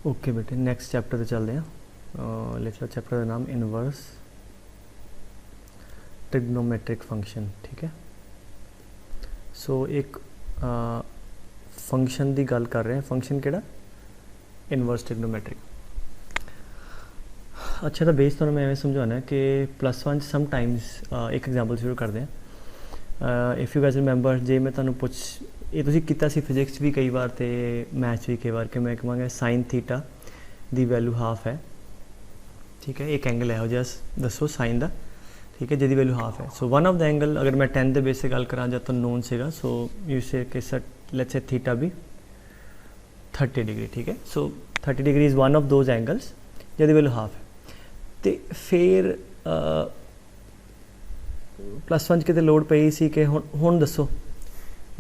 Okay बेटे, next chapter ते चलते हैं। लिख लो चैप्टर का नाम इनवर्स ट्रिग्नोमेट्रिक फंक्शन। ठीक है, सो एक फंक्शन की गल कर रहे हैं। फंक्शन केड़ा? Inverse trigonometric. अच्छा, तो बेस तो मैं एवं समझाना है कि +1 समटाइम्स एक एग्जाम्पल शुरू करते हैं। इफ़ यू गाइस रिमेंबर, जे मैं तुहानू पुछ ये तुसीं कीता सी फिजिक्स भी कई बार, तो मैथ भी कई बार, कि मैं कहांगा साइन थीटा दी वैल्यू हाफ है। ठीक है, एक एंगल है जिहा दसो साइन का। ठीक है, जिहदी वैल्यू हाफ है। So one of the angle, अगर मैं 10 के बेस से गल करा जब तो नोन सेगा, सो यू से कि लेट्स से थीटा भी 30 डिग्री। ठीक है, so 30 degree is one of those angles जिहदी वैल्यू हाफ है। तो फिर +1 किते लोड़ पई सी कि हुण दसो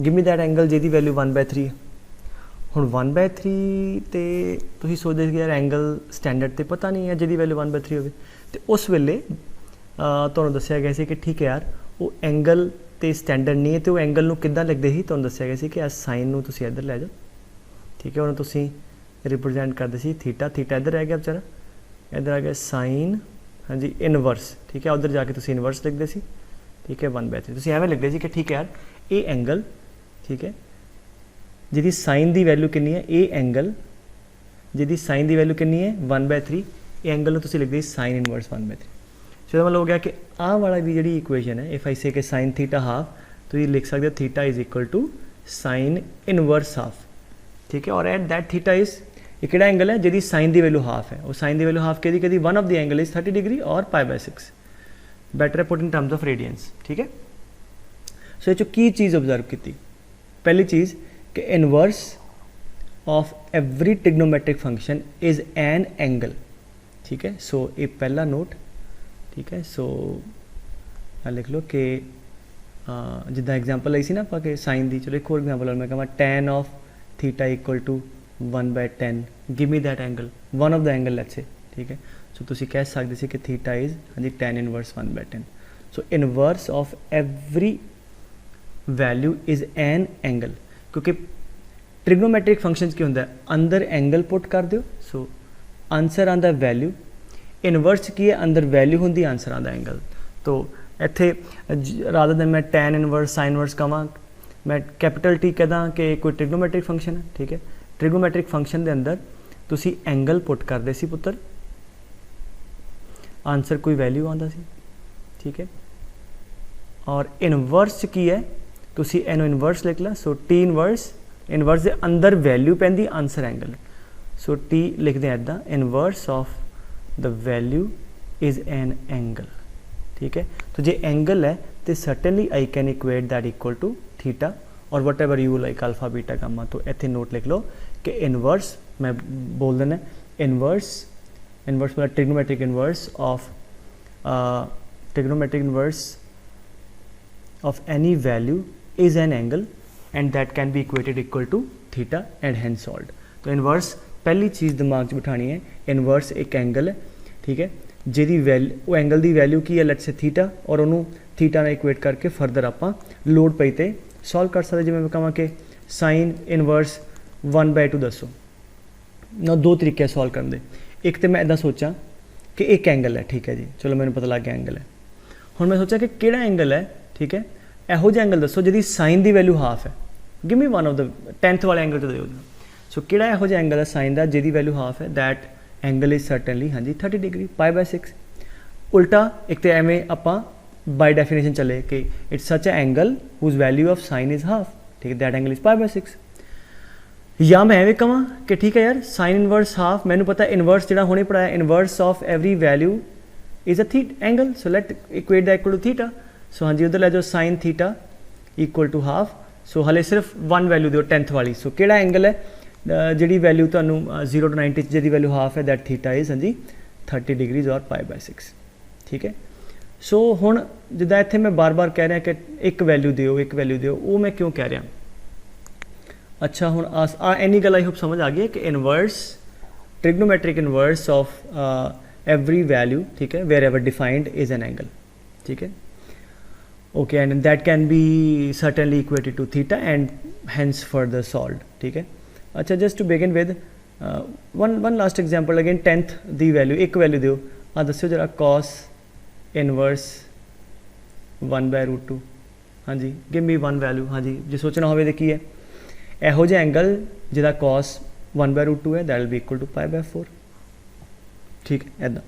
गिव मी दैट एंगल जिहदी वैल्यू 1/3 है। हुण 1/3 तो तुसीं सोचदे कि यार एंगल स्टैंडर्ड तो पता नहीं है जिहदी वैल्यू 1/3 होवे, तो उस वेले तुहानूं दस्सिया गया सी कि ठीक है यार वो एंगल तो स्टैंडर्ड नहीं है, तो एंगल नूं किद्दां लिखदे सी? तुहानूं दस्सिया गया सी कि साइन नूं तुसीं इधर लै जाओ। ठीक है, उन्होंने तुसीं रिप्रजेंट करते सी थीटा, थीटा इधर रह गया बेचारा, इधर आ गया साइन, हाँ जी इनवर्स। ठीक है, उधर जाके तुसीं इनवर्स लिखते सी। ठीक है, 1/3 तुसीं एवें लिखदे सी कि ठीक है यार ये एंगल, ठीक है, जिहदी साइन दी वैल्यू कितनी है, ये एंगल जिहदी साइन दी वैल्यू कितनी है 1/3, ये एंगल नूं तुसीं लिखदे साइन इनवर्स 1/3। सो मतलब हो गया कि आह वाला भी जी इक्वेशन है, इफ आई से कि साइन थीटा हाफ, तो ये लिख सकते हो theta is equal to sine inverse half. ठीक है, और एट दैट थीटा इज ये किहड़ा एंगल है जिहदी साइन दी वैल्यू हाफ है, और साइन दी वैल्यू हाफ किहदी one of the angle is 30 degree और π/6। बैटर है put in terms of radians. ठीक है, सो ये की चीज़ ऑब्जर्व की, पहली चीज़ कि inverse of every trigonometric function is an angle. ठीक है, सो ये पहला नोट। ठीक है, सो लिख लो कि जिदा एग्जाम्पल आई सी ना आप साइन दी, चलो एक और एग्जाम्पल मैं कहा tan of theta equal to 1/10, give me that angle, one of the angle let's say. ठीक है, सो तुसी कह सकते सी कि थीटा इज हाँ जी tan inverse 1/10। So inverse of every value is an angle, क्योंकि ट्रिग्नोमेट्रिक फंक्शंस की होंगे अंदर एंगल पुट कर दो, सो आंसर आंदा वैल्यू। इनवर्स की है अंदर वैल्यू होंगी, आंसर आंदा एंगल। तो इत्थे रादर दैन मैं tan इनवर्स साइन इनवर्स कहां, मैं कैपिटल टी कहदा कि कोई ट्रिग्नोमेट्रिक फंक्शन है। ठीक है, ट्रिग्नोमेट्रिक फंक्शन के अंदर तुसी एंगल पुट करते सी पुत्र, आंसर कोई वैल्यू आंदा सी। ठीक है, और इनवर्स की है तुसी एनो इनवर्स लिख ला, सो टी इनवर्स, इनवर्स के अंदर वैल्यू पैंदी, आंसर एंगल। सो टी लिखते हैं इदा, inverse of the value is an angle. ठीक है, तो जे एंगल है तो certainly I can equate that equal to theta और whatever you like alpha beta gamma. तो इतने नोट लिख लो कि इनवर्स, मैं बोल देना इनवर्स, इनवर्स मतलब trigonometric inverse of any value is an angle and that can be equated equal to theta and hence solved. तो इनवर्स पहली चीज़ दिमाग 'च बिठानी है, इनवर्स एक एंगल है। ठीक है, जिहदी वैल्यू वो एंगल की वैल्यू की है लेट्स से थीटा, और उन्होंने थीटा ने इक्वेट करके फरदर आप लोड पई ते सॉल्व कर सकते। जिवें मैं कहां कि साइन इनवर्स 1/2 दसो ना, दो तरीके सॉल्व करने दे। एक तो मैं इदा सोचा कि एक एंगल है, ठीक है जी, चलो मैंने पता लग गया एंगल है। हुण मैं सोचा कि किहड़ा एंगल है, ठीक है, इहो जिहा एंगल दसो जिहदी साइन की वैल्यू हाफ है, give me one of the 10th वाले एंगल तो दो। सो किहड़ा इहो जिहा एंगल है साइन का जिहदी वैल्यू हाफ है, दैट एंगल इज सर्टनली हाँ जी 30 डिग्री π/6। उल्टा एक तो एवें आप बाय डेफिनेशन चले कि it's such a angle whose value of sine is half. ठीक है, दैट एंगल इज π/6। या मैं एवें कहां कि ठीक है यार साइन इनवर्स हाफ, मैंने पता इनवर्स जो होने पढ़ाया inverse of every value is a angle, so let equate that equal to theta. So हाँ जी उधर लै जाओ sine theta equal to half. So हले सिर्फ वन वैल्यू दो 10th वाली। सो किहड़ा एंगल है जिहड़ी वैल्यू तुहानूं 0 to 90 जिहदी वैल्यू हाफ है, दैट थीटा इज हाँ जी 30 डिग्रीज और π/6। ठीक है, सो हुण जिद्दां इत्थे मैं बार बार कह रहा कि एक वैल्यू दिओ, एक वैल्यू दिओ, वो मैं क्यों कह रहा? अच्छा, हुण इन्नी गल आई होप समझ आ गई है कि inverse trigonometric inverse of every value, ठीक है, wherever defined is an angle. ठीक है, okay, and that can be certainly equated to theta and hence further solved. ठीक है, अच्छा, just to begin with one last example again 10th दी value एक value दिओ आ दस्यो जरा cos इनवर्स 1/√2 हाँ जी गिव मी वन वैल्यू हाँ जी जो सोचना होवे तो की है एहो जिहा एंगल जिहदा cos 1/√2 है that will be equal to π/4 ठीक है इदा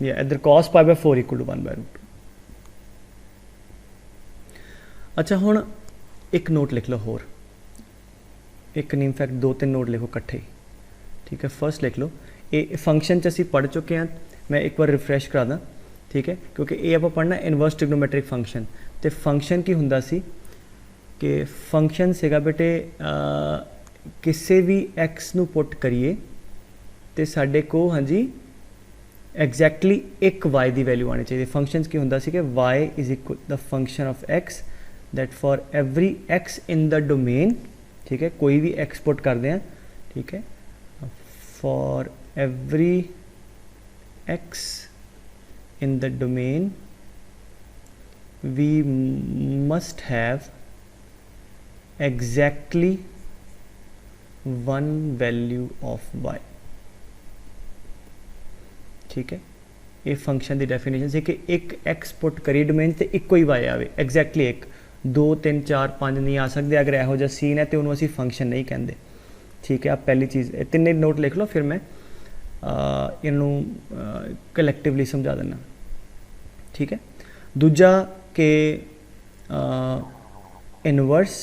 या इधर cos π/4 इक्वल टू 1/√2। अच्छा हुण एक नोट लिख लो होर एक नहीं इनफैक्ट 2-3 नोट लिखो इकट्ठे ठीक है। फर्स्ट लिख लो ये फंक्शन च असीं पढ़ चुके हैं मैं एक बार रिफ्रैश करा दा ठीक है क्योंकि ये आप पढ़ना इनवर्स ट्रिग्नोमेट्रिक फंक्शन तो फंक्शन की हुंदा सी कि फंक्शन सेगा बेटे किसी भी एक्स नू पुट करिए तो साडे को हाँ जी एग्जैक्टली एक वाई की वैल्यू आनी चाहिए। फंक्शंस की हुंदा सी कि y is equal the function of x that for every x in the domain ठीक है कोई भी एक्स पुट करते हैं ठीक है for every x in the domain we must have exactly one value of y ठीक है। ये फंक्शन की डेफिनेशन से कि एक एक्स पुट करिए डोमेन तो एको ही वाई आए एग्जैक्टली एक 2 3 4 5 नहीं आ सकते अगर यहो जिहा सीन है तो उन्होंने असीं फंक्शन नहीं कहते ठीक है। आप पहली चीज़ तिन्ने नोट लिख लो फिर मैं इनू कलैक्टिवली समझा देना ठीक है। दूजा कि inverse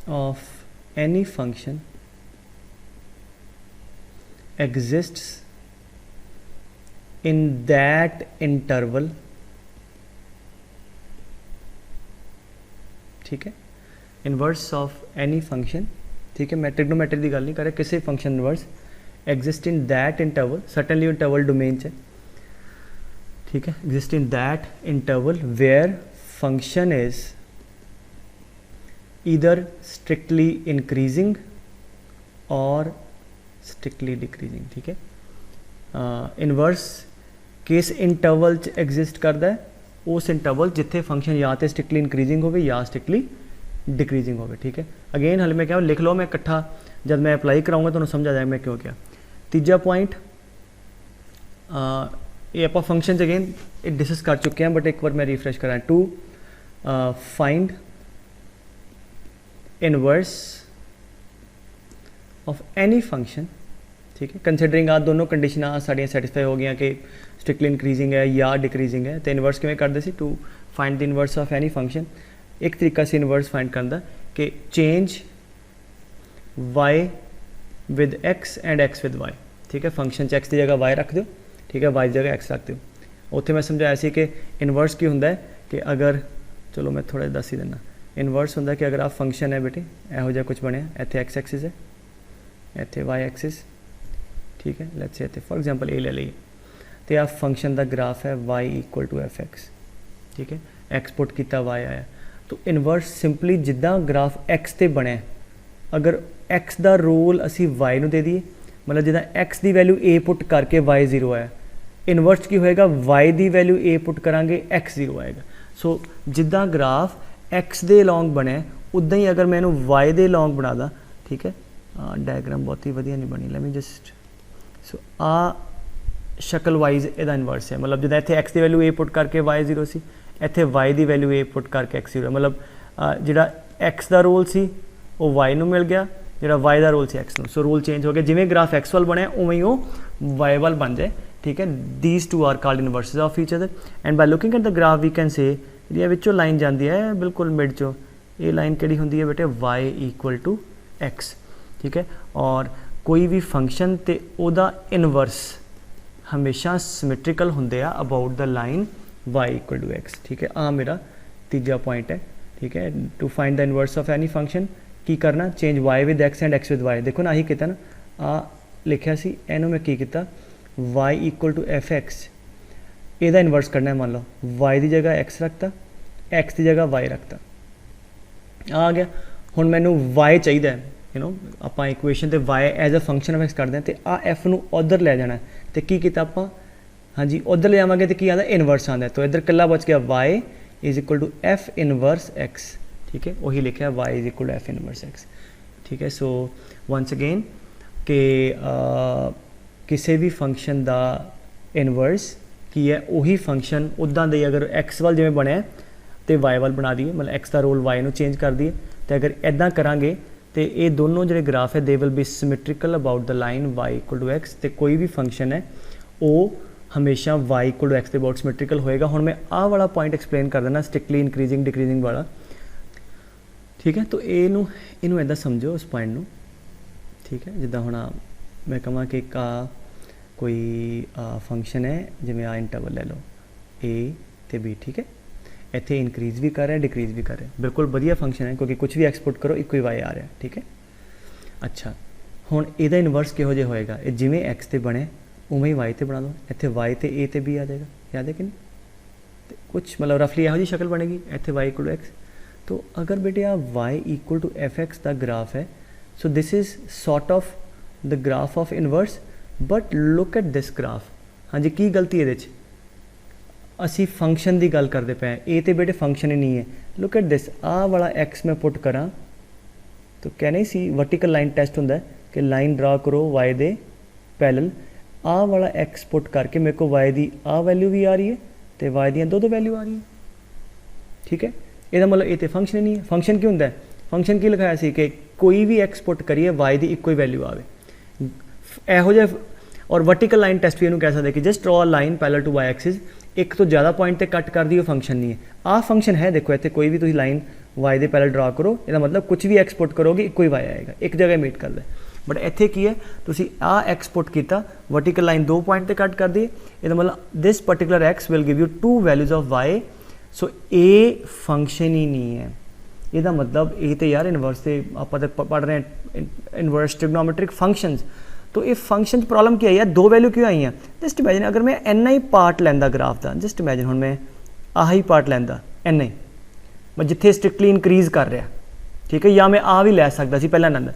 of any function exists in that interval ठीक है। इनवर्स ऑफ एनी फंक्शन ठीक है मैं ट्रिग्नोमेट्री की गल नहीं कर रहा किसी function inverse exist in that interval certainly interval domain च ठीक है exist in that interval where function is either strictly increasing और स्ट्रिक्टली डिक्रीजिंग ठीक है। इनवर्स किस इंटरवल च एग्जिस्ट करता है उस इंटरवल जिथे फंक्शन या तो स्ट्रिक्टली इंक्रीजिंग हो या स्ट्रिक्टली डिक्रीजिंग हो ठीक है। अगेन हल मैं क्या लिख लो मैं इकट्ठा जब मैं अप्लाई कराऊंगा तो समझ आ जाएगा मैं क्यों क्या। तीजा पॉइंट ये आप फंक्शन अगेन डिस्कस कर चुके हैं बट एक बार मैं रिफ्रेश करा to find inverse of any function ठीक है कंसिडरिंग आ दोनों कंडीशन साड़ियाँ सैटिस्फाई हो गई कि स्ट्रिक्टली इंक्रीजिंग है या डिक्रीजिंग है तो इनवर्स किवें करते सी to find the inverse of any function एक तरीका से इनवर्स फाइंड करता कि change y with x and x with y ठीक है। फंक्शन च एक्स की जगह वाई रख दो ठीक है वाई की जगह एक्स रख दो उत्थे मैं समझाया सी कि इनवर्स की हुंदा है कि अगर चलो मैं थोड़ा दस ही देना इनवर्स हुंदा कि अगर आप फंक्शन है बेटे इहो जिहा कुछ बने इत्थे एक्स एक्सिस है इत्थे वाई एक्सिस ठीक है लेट्स से इत्थे फॉर एग्जांपल ए ले लीए तो आ फंक्शन का ग्राफ है y equal to f x ठीक है एक्स पुट किया वाई आया तो इनवर्स सिंपली जिदा ग्राफ एक्स ते बने अगर एक्स का रोल असी वाई नूं दे दीए मतलब जिदा एक्स की वैल्यू ए पुट करके वाई 0 आया इनवर्स की होएगा वाई की वैल्यू ए पुट करांगे एक्स 0 आएगा। सो जिदा ग्राफ एक्स दे लॉन्ग बने उदा ही अगर मैं इहनूं वाई दे लॉन्ग बना दा ठीक है डायग्राम बहुत ही वधिया नहीं बनी लेट मी जस्ट सो आ शक्ल वाइज इहदा इनवर्स है मतलब जिदा इत्थे एक्स की वैल्यू ए पुट करके वाई 0 सी इत्थे वाई की वैल्यू ए पुट करके एक्स 0 मतलब जिहड़ा एक्स का रोल सी वो वाई नूं मिल गया जिहड़ा वाई का रोल सी एक्स नूं सो रोल चेंज हो गया जिवें ग्राफ एक्स वाल बने उवें ही वो वाई वाल बन जाए ठीक है। These two are called inverses of each other and by looking at the graph we can say जिहड़ी विचों लाइन जाती है बिल्कुल मिड चो ये लाइन किहड़ी हुंदी है बेटे वाई इक्वल टू एक्स ठीक है। और कोई भी फंक्शन ते ओदा इनवर्स हमेशा सिमेट्रिकल होंदे आ about the line y equal to x ठीक है। आ मेरा तीजा पॉइंट है ठीक है। To find the inverse of any function की करना change y with x and x with y देखो ना ही किया ना आ लिखा सी इनू मैं की किया y equal to f x एदा इनवर्स करना है मान लो वाई की जगह एक्स रखता एक्स की जगह वाई रखता आ गया हुण मैनू वाई चाहिए यू नो आप इक्वेशन तो y as a function of x करते हैं तो आ एफ नू उधर लै जाना तो की किया आप हाँ जी उधर ले जावांगे तो की आता इनवर्स आता तो इधर कला बच गया y is equal to f inverse x ठीक है वही लिखा y is equal to f inverse x ठीक है। सो वंस अगेन कि किसी भी फंक्शन का इनवर्स की है उही फंक्शन उदा दे अगर एक्स वाल जिवें बनया तो वाई वाल बना दिए, मतलब एक्स का रोल वाई नू चेंज कर दिए। तो अगर इदा करांगे तो ये दोनों जो ग्राफ है they will be symmetrical about the line y equal to x. तो कोई भी फंक्शन है वो हमेशा वाई इक्वल टू एक्स के अबाउट सिमेट्रिकल होएगा। हुण मैं आ वाला पॉइंट एक्सप्लेन कर देना, स्ट्रिक्टली इंक्रीजिंग डिक्रीजिंग वाला, ठीक है। तो इनू इदा समझो उस पॉइंट नू, ठीक है। जिदा हुण मैं कहां कि कोई फंक्शन है जिवें आ इंटरवल ले लो ए ते बी, ठीक है। इत्थे इंक्रीज भी कर रहा है डिक्रीज भी कर रहा है, बिल्कुल वधिया फंक्शन है क्योंकि कुछ भी एक्सपोर्ट करो एक ही वाई आ रहा है, ठीक है। अच्छा हुण इहदा इनवर्स किहो जिहा होएगा, जिवें एक्स ते बने उवें ही वाई ते बना दो, इत्थे वाई ते ए ते बी आ जाएगा, याद है कि नहीं। तो कुछ मतलब रफली इहो जी शक्ल बनेगी, इत्थे वाई इक्वल टू एक्स। तो अगर बेटे आ y equal to f x का ग्राफ है, so this is sort of the graph of inverse. But look at this graph, हाँ जी की गलती ये असी फंक्शन की गल करते पे हैं, ये तो बेटे फंक्शन ही नहीं है। लुक एट दिस, आ वाला एक्स मैं पुट करा तो क्या नहीं सी वर्टिकल लाइन टेस्ट होंदा है कि लाइन ड्रा करो वाई दे पैरेलल, आ वाला एक्स पुट करके मेरे को वाई की आ वैल्यू भी आ रही है तो वाई दी दो वैल्यू आ रही है, ठीक है। यदा मतलब ये तो फंक्शन ही नहीं है। फंक्शन क्यों होंदा है, फंक्शन की लिखाया सी कि कोई भी एक्स पुट करिए वाई की इक्को ही वैल्यू आवे, एहो जिहा। और वर्टिकल लाइन टेस्ट भी इन्हू कह सकते कि just draw line parallel to y axis, एक तो ज़्यादा पॉइंट तक कट कर दी, वो फंक्शन नहीं है। आ फंक्शन है, देखो इतने कोई भी तुम line why they parallel draw करो, इसका मतलब कुछ भी एक्सपोर्ट करोगे एक ही वाई आएगा, एक जगह मीट करता है। बट इत्थे की है तुम आ एक्सपोर्ट किया वर्टिकल लाइन 2 पॉइंट तक कट कर दी, इसका मतलब this particular x will give you 2 values of y. So a function ही नहीं है, इसका मतलब ये तो यार इनवर्स से आप पढ़ रहे हैं इनवर्स ट्रिग्नोमेट्रिक फंक्शंस। तो ये फंक्शन प्रॉब्लम क्या है यार, 2 वैल्यू क्यों आई हैं। जस्ट इमेजिन अगर मैं इन्ना ही पार्ट लैंदा ग्राफ का, जस्ट इमेजिन हुण मैं आही पार्ट लैंदा इन्ना ही, मैं जिथे स्ट्रिक्टली इंक्रीज कर रहा, ठीक है, या मैं आ भी लै सकता सी पहला नंबर।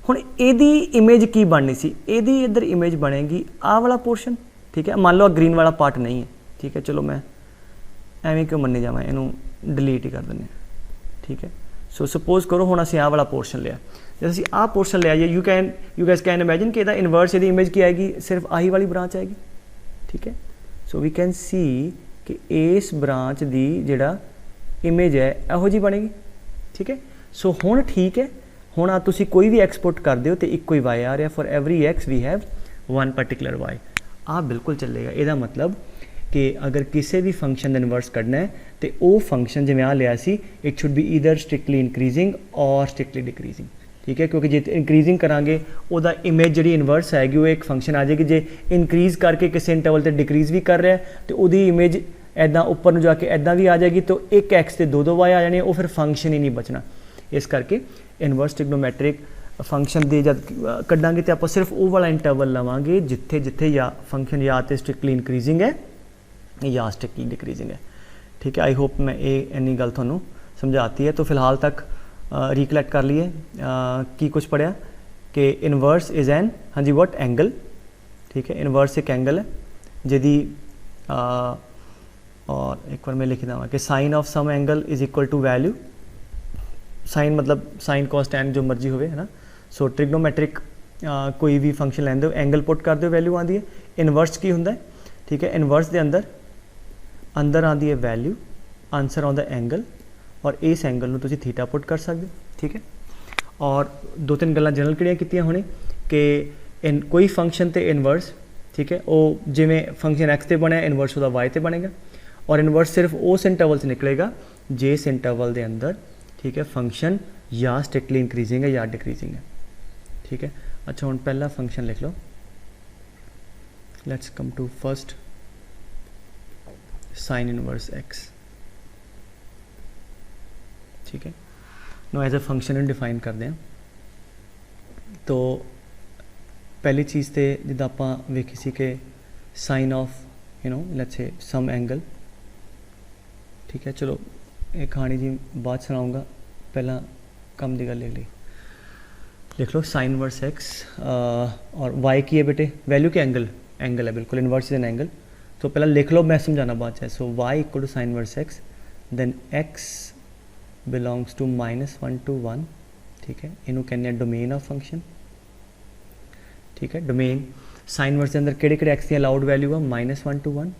हुण इहदी इमेज की बननी सी, इहदी इधर इमेज बनेगी आ वाला पोर्शन, ठीक है। मान लो ग्रीन वाला पार्ट नहीं है, ठीक है, चलो मैं एवें क्यों मन्नी जावां, इनू डिलीट ही कर दें, ठीक है। सो सपोज करो हुण असीं आ वाला पोर्शन लिया, जैसे असीं आ पोर्शन लिया, यू गैस कैन इमेजिन कि इहदा इनवर्स इहदी इमेज की आएगी, सिर्फ आही वाली ब्रांच आएगी, ठीक है। सो वी कैन सी कि इस ब्रांच की जिहड़ा इमेज है इहो जी बनेगी, ठीक है। सो हुण ठीक है, हुण आ तुसीं कोई भी एक्सपोर्ट कर दिओ तो इक्को ही वाई आ रहा, for every x we have 1 particular y. आ बिल्कुल चलेगा। इसका मतलब कि अगर किसी भी फंक्शन का इनवर्स कढ़ना है तो वो फंक्शन जिवें आ लिया सी, it should be either strictly increasing और स्ट्रिक्टली डिक्रीजिंग, ठीक है। क्योंकि जे इंक्रीजिंग करांगे उहदा इमेज जी इनवर्स आएगी, वो एक फंक्शन आ जाएगी। जे इंक्रीज करके किसी इंटरवल से डिक्रीज भी कर रहा है तो वही इमेज ऐदा उपर नूं जाके ऐदा भी आ जाएगी, तो एक एक्स से 2 वाई आ जानी, वो फिर फंक्शन ही नहीं बचना। इस करके इनवर्स ट्रिग्नोमेट्रिक फंक्शन दे जब कढ़ांगे तो आप सिर्फ वो वाला इंटरवल लवांगे जिथे जिथे या फंक्शन या तो स्ट्रिक्टली इंक्रीजिंग है या स्ट्रिक्टली डिक्रीजिंग है, ठीक है। आई होप मैं ये इन्नी गल तुहानूं समझाती है। तो फिलहाल तक रिकलैक्ट कर लिए की कुछ पढ़िया कि इनवर्स इज़ एन, हाँ जी, व्हाट एंगल, ठीक है। इनवर्स एक एंगल है जिहदी और एक बार मैं लिख देवां कि sine of some angle is equal to value, sine मतलब साइन कॉस टैन जो मर्जी होवे, है ना। सो ट्रिग्नोमेट्रिक कोई भी फंक्शन लैंदे हो, एंगल पुट कर दो वैल्यू आती है। इनवर्स की हुंदा है, ठीक है। इनवर्स के अंदर आती है वैल्यू, आंसर आउंदा एंगल, और इस एंगल नूं तुसीं थीटा पुट कर सकते हो, ठीक है। और 2-3 गल्लां जनरल किहड़ियां कीतियां हुणे कि कोई फंक्शन ते इनवर्स, ठीक है, वो जिवें फंक्शन एक्स ते बनया इनवर्स उसदा वाई ते बनेगा, और इनवर्स सिर्फ उस इंटरवल से निकलेगा जिस इंटरवल के अंदर, ठीक है, फंक्शन या स्ट्रिक्टली इंक्रीजिंग है या डिक्रीजिंग है, ठीक है। अच्छा हुण पहला फंक्शन लिख लो, let's come to first sine inverse x, ठीक है। No as a function define करते हैं। तो पहली चीज़ तो जिदा आप वेखी सी कि sine of let's say some angle, ठीक है। चलो एक कहानी जी बाद सुनाऊंगा, पहला कम की गल लिख लो साइन इनवर्स एक्स, और वाई की है बेटे वैल्यू के एंगल है, बिल्कुल इनवर्स इज एन एंगल। तो पहला लिख लो, मैं समझाना बाद है। So y equal to sine inverse x, then x belongs to -1 to 1, ठीक है, इनू कहने डोमेन ऑफ फंक्शन, ठीक है। डोमेन साइन इनवर्स के अंदर किहड़े एक्स दी अलाउड वैल्यू आ -1 to 1,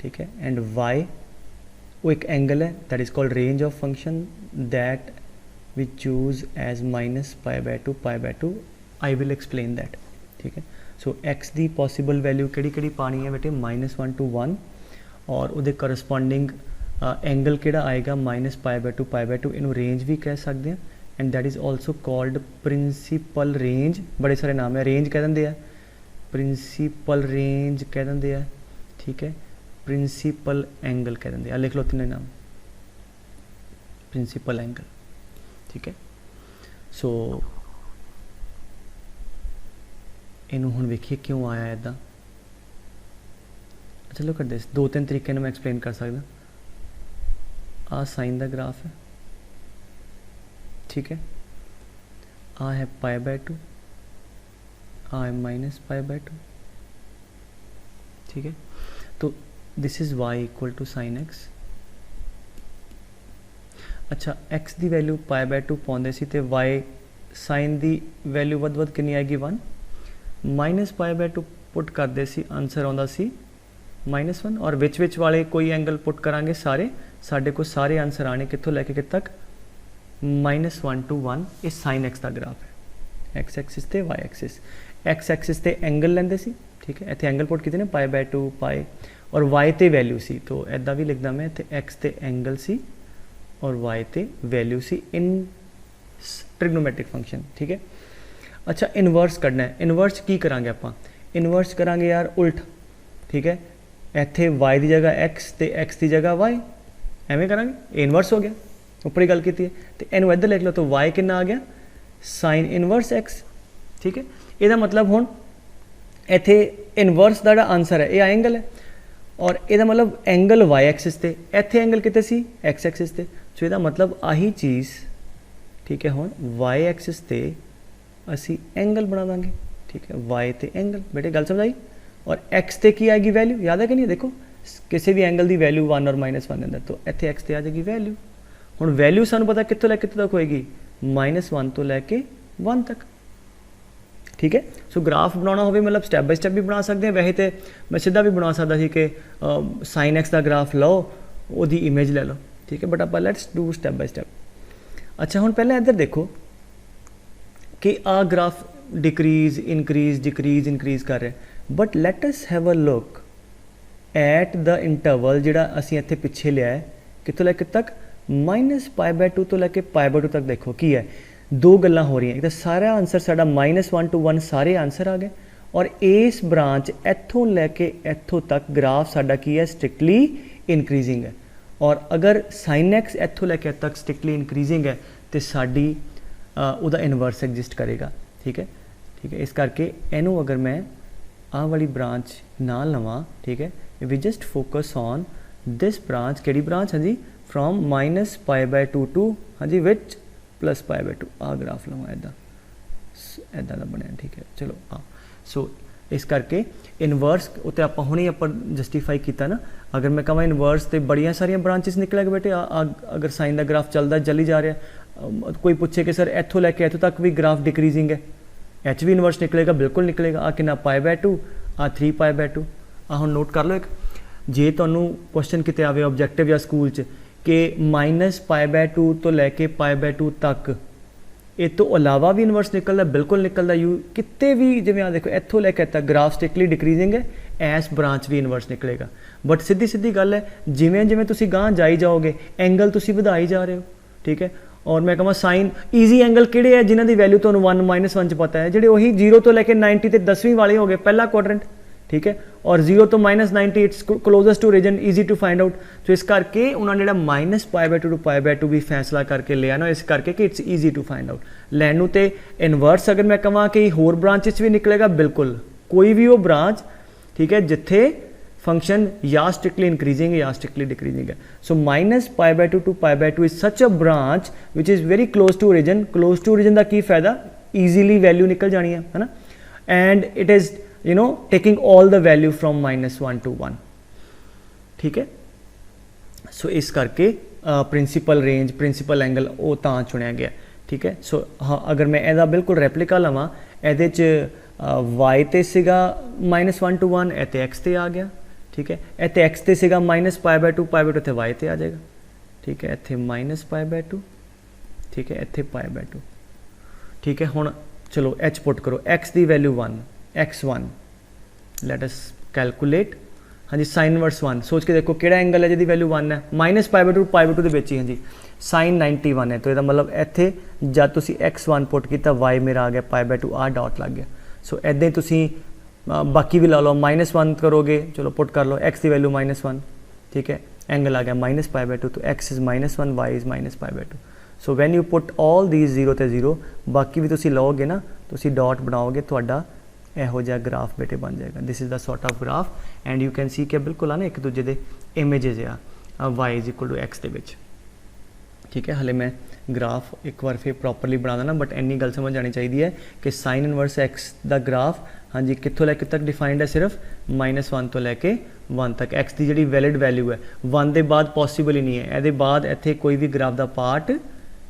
ठीक है। एंड वाई वो एक एंगल है that is called range of function that we choose as -π/2 π/2, I will explain that, ठीक है। सो एक्स दी पॉसिबल वैल्यू किहड़ी पानी है बेटे -1 to 1, और उहदे करस्पॉन्डिंग एंगल किहड़ा आएगा -π/2 π/2, इनू रेंज भी कह सकते हैं। And that is also called principal range, बड़े सारे नाम है, रेंज कह देंगे, प्रिंसीपल रेंज कह देंगे, ठीक है। प्रिंसीपल एंगल कह देंगे, लिख लो तीनों नाम, प्रिंसीपल एंगल, ठीक है। सो इनू हुण वेखिए क्यों आया इदा। चलो कर दे, 2-3 तरीके मैं एक्सप्लेन कर सकदा। आ साइन का ग्राफ है, ठीक है, आ है π/2, आ है -π/2, ठीक है। तो this is y equal to sine x. अच्छा, x की वैल्यू π/2 पाते सी ते y साइन की वैल्यू वध कितनी आएगी 1, -π/2 पुट करते सी, आंसर आता सी -1, और विच वाले कोई एंगल पुट करांगे सारे, साढ़े को सारे आंसर आने कितों लैके कित तक -1 to 1। ये साइन एक्स का ग्राफ है, एक्स एक्सिस ते वाई एक्सिस। एक्स एक्सिस ते एंगल लेंदे सी, ठीक है, इतने एंगल पुट कितने π/2 π, और वाई ते वैल्यू सी, तो इदा भी लिखदा मैं, इतने एक्स ते एंगल सी और वाई ते वैल्यू सी इन ट्रिग्नोमेट्रिक फंक्शन, ठीक है। अच्छा, इनवर्स करना है, इनवर्स की करांगे आपां, इनवर्स करांगे यार उल्ट, ठीक है। इत्थे y की जगह x ते x की जगह y, एवें करांगे, इनवर्स हो गया, ऊपर ही गल की है। तो इनू इधर लिख लो, तो y कितना आ गया साइन इनवर्स x, ठीक है। यदा मतलब हुण इत्थे इनवर्स का जिहड़ा आंसर है ये एंगल है, और यदा मतलब एंगल y एक्सिस ते, इत्थे एंगल कितने सी x एक्सिस ते, सो यदा मतलब आही चीज़, ठीक है। हुण y एक्सिस ते असी एंगल बना देंगे, ठीक है, y ते एंगल, बेटे गल समझ आई। और x ते की आएगी वैल्यू, याद है कि नहीं, देखो किसी भी एंगल की वैल्यू 1 और -1 अंदर, तो इत्थे x ते आ जाएगी वैल्यू। हुण वैल्यू सानू पता कितों लैके कितों तक होएगी, -1 तो लैके 1 तक, ठीक है। सो ग्राफ बनाना हो मतलब स्टैप बाय स्टैप भी बना सकते हैं, वैसे तो मैं सीधा भी बना सकता सी कि साइन एक्स का ग्राफ लो, वो इमेज ले लो, ठीक है, बट आप let's do step by step. अच्छा, हुण पहले इधर देखो कि आ graph decrease increase decrease increase कर रहे, but let us have a look at the interval जिहड़ा असीं इत्थे पिछे लिया है, कितों लैके तक -π/2 तो लैके π/2 तक। देखो की है, दो गल्लां हो रही हैं, एक तो सारा आंसर साडा -1 to 1 सारे आंसर आ गए, और इस ब्रांच इत्थों लैके इत्थों तक ग्राफ साडा की है स्ट्रिक्टली इनक्रीजिंग है, और अगर साइन एक्स इत्थों लैके तक स्ट्रिक्टली इनक्रीजिंग है तो साडी उहदा इनवर्स एग्जिस्ट करेगा, ठीक है, ठीक है। इस करके इनू अगर मैं आ वाली ब्रांच ना लवां, ठीक है, we just focus on this branch, केड़ी ब्रांच, हाँ जी, फ्रॉम -π/2 टू, हाँ जी, विच +π/2, आ ग्राफ लवां इदा का बनया, ठीक है। चलो हाँ, सो इस करके इनवर्स उत्ते आपां हुणे आपां जस्टिफाई किया ना, अगर मैं कहां इनवर्स तो बड़िया सारिया ब्रांचिस निकलेगा बेटे, अगर साइन का ग्राफ चलता चली जा रहा, कोई पूछे कि सर इत्थों लैके इत्थों तक भी ग्राफ डिक्रीजिंग है, एच भी इनवर्स निकलेगा, बिल्कुल निकलेगा। आ कितना π/2, आ 3π/2। आ हुण नोट कर लो, एक जे तुहानूं क्वेश्चन किते आवे ऑब्जेक्टिव या स्कूल च कि -π/2 तो लैके π/2 तक, ये तो अलावा भी इनवर्स निकलता, बिल्कुल निकलता, यू कितने भी जिवें आ देखो इत्थों लैके तक ग्राफ स्ट्रिक्टली डिक्रीजिंग है, एस ब्रांच भी इनवर्स निकलेगा। बट सीधी सीधी गल है, जिवें जिवें तुसीं गांह जाई जाओगे एंगल तुसीं वधाई जा रहे हो, ठीक है। और मैं कਹਾਂ साइन ईजी एंगल किहड़े है जिन्हां दी वैल्यू तुहानूं 1 -1 च पता है, जिहड़े वही 0 तो लैके 90 ते 10वीं वाले हो गए, पहला क्वाड्रेंट, ठीक है, और 0 तो -90 it's closest to region, easy to find out. तो इस करके उन्होंने जो -π/2 to π/2 भी फैसला करके लिया ना, इस करके कि it's easy to find out. लैनू तो इनवर्स अगर मैं कਹਾਂ कि होर ब्रांच भी निकलेगा, बिल्कुल कोई भी वो ब्रांच, ठीक है, जिथे फंक्शन या स्ट्रिक्टली इंक्रीजिंग है या स्ट्रिक्टली डिक्रीजिंग है। So -π/2 to π/2 is such a branch which is very close to origin. Close to origin का की फायदा, ईजीली वैल्यू निकल जानी है ना, and it is you know taking all the value from -1 to 1, ठीक है। सो इस करके प्रिंसीपल रेंज प्रिंसीपल एंगल वो तां चुनिया गया, ठीक है। सो हाँ, अगर मैं ਇਹਦਾ बिल्कुल रेप्लिका लवां, ਇਹਦੇ ਚ y ਤੇ ਸੀਗਾ -1 to 1, ਇੱਥੇ x ਤੇ ਆ ਗਿਆ, ठीक है। ਇੱਥੇ x ਤੇ ਸੀਗਾ -π/2, π/2 ਇੱਥੇ y ਤੇ ਆ ਜਾਏਗਾ, ठीक है। ਇੱਥੇ -π/2, ठीक है, ਇੱਥੇ π/2, ठीक है। ਹੁਣ चलो h पुट करो, x की value 1, x1, let us calculate. हाँ जी, साइन इनवर्स 1, सोच के देखो किहड़ा एंगल है जिहदी वैल्यू 1 है, -π/2 π/2 ਦੇ ਵਿੱਚ ही। हाँ जी, साइन 91 है, तो ਇਹਦਾ मतलब ਇੱਥੇ जब तुसी x1 पुट किया y मेरा आ गया π/2, आ डॉट लग गया। सो इदां ही तुसी बाकी भी ला लो, -1 करोगे, चलो पुट कर लो, x की वैल्यू -1, ठीक है, एंगल आ गया -π/2, तो x is -1, y is -π/2। So when you put all these 0 ते 0, बाकी भी तुसी लोगे ना, तुसी डॉट बनाओगे, तुहाडा इहो जिहा ग्राफ बेटे बन जाएगा। This is the sort of graph and you can see कि बिल्कुल आ ना एक दूजे दे इमेजेस आ y is equal to x दे विच, ठीक है। हले मैं ग्राफ एक बार फिर प्रॉपरली बना देना, बट इन्नी गल समझ आनी चाहिए है कि साइन इनवर्स x का ग्राफ, हाँ जी, कितों लैके तक डिफाइंड है, सिर्फ -1 तो लैके 1 तक। x की जी वैलिड वैल्यू है, 1 के बाद पॉसिबल ही नहीं है, ये बाद इत्थे कोई भी ग्राफ का पार्ट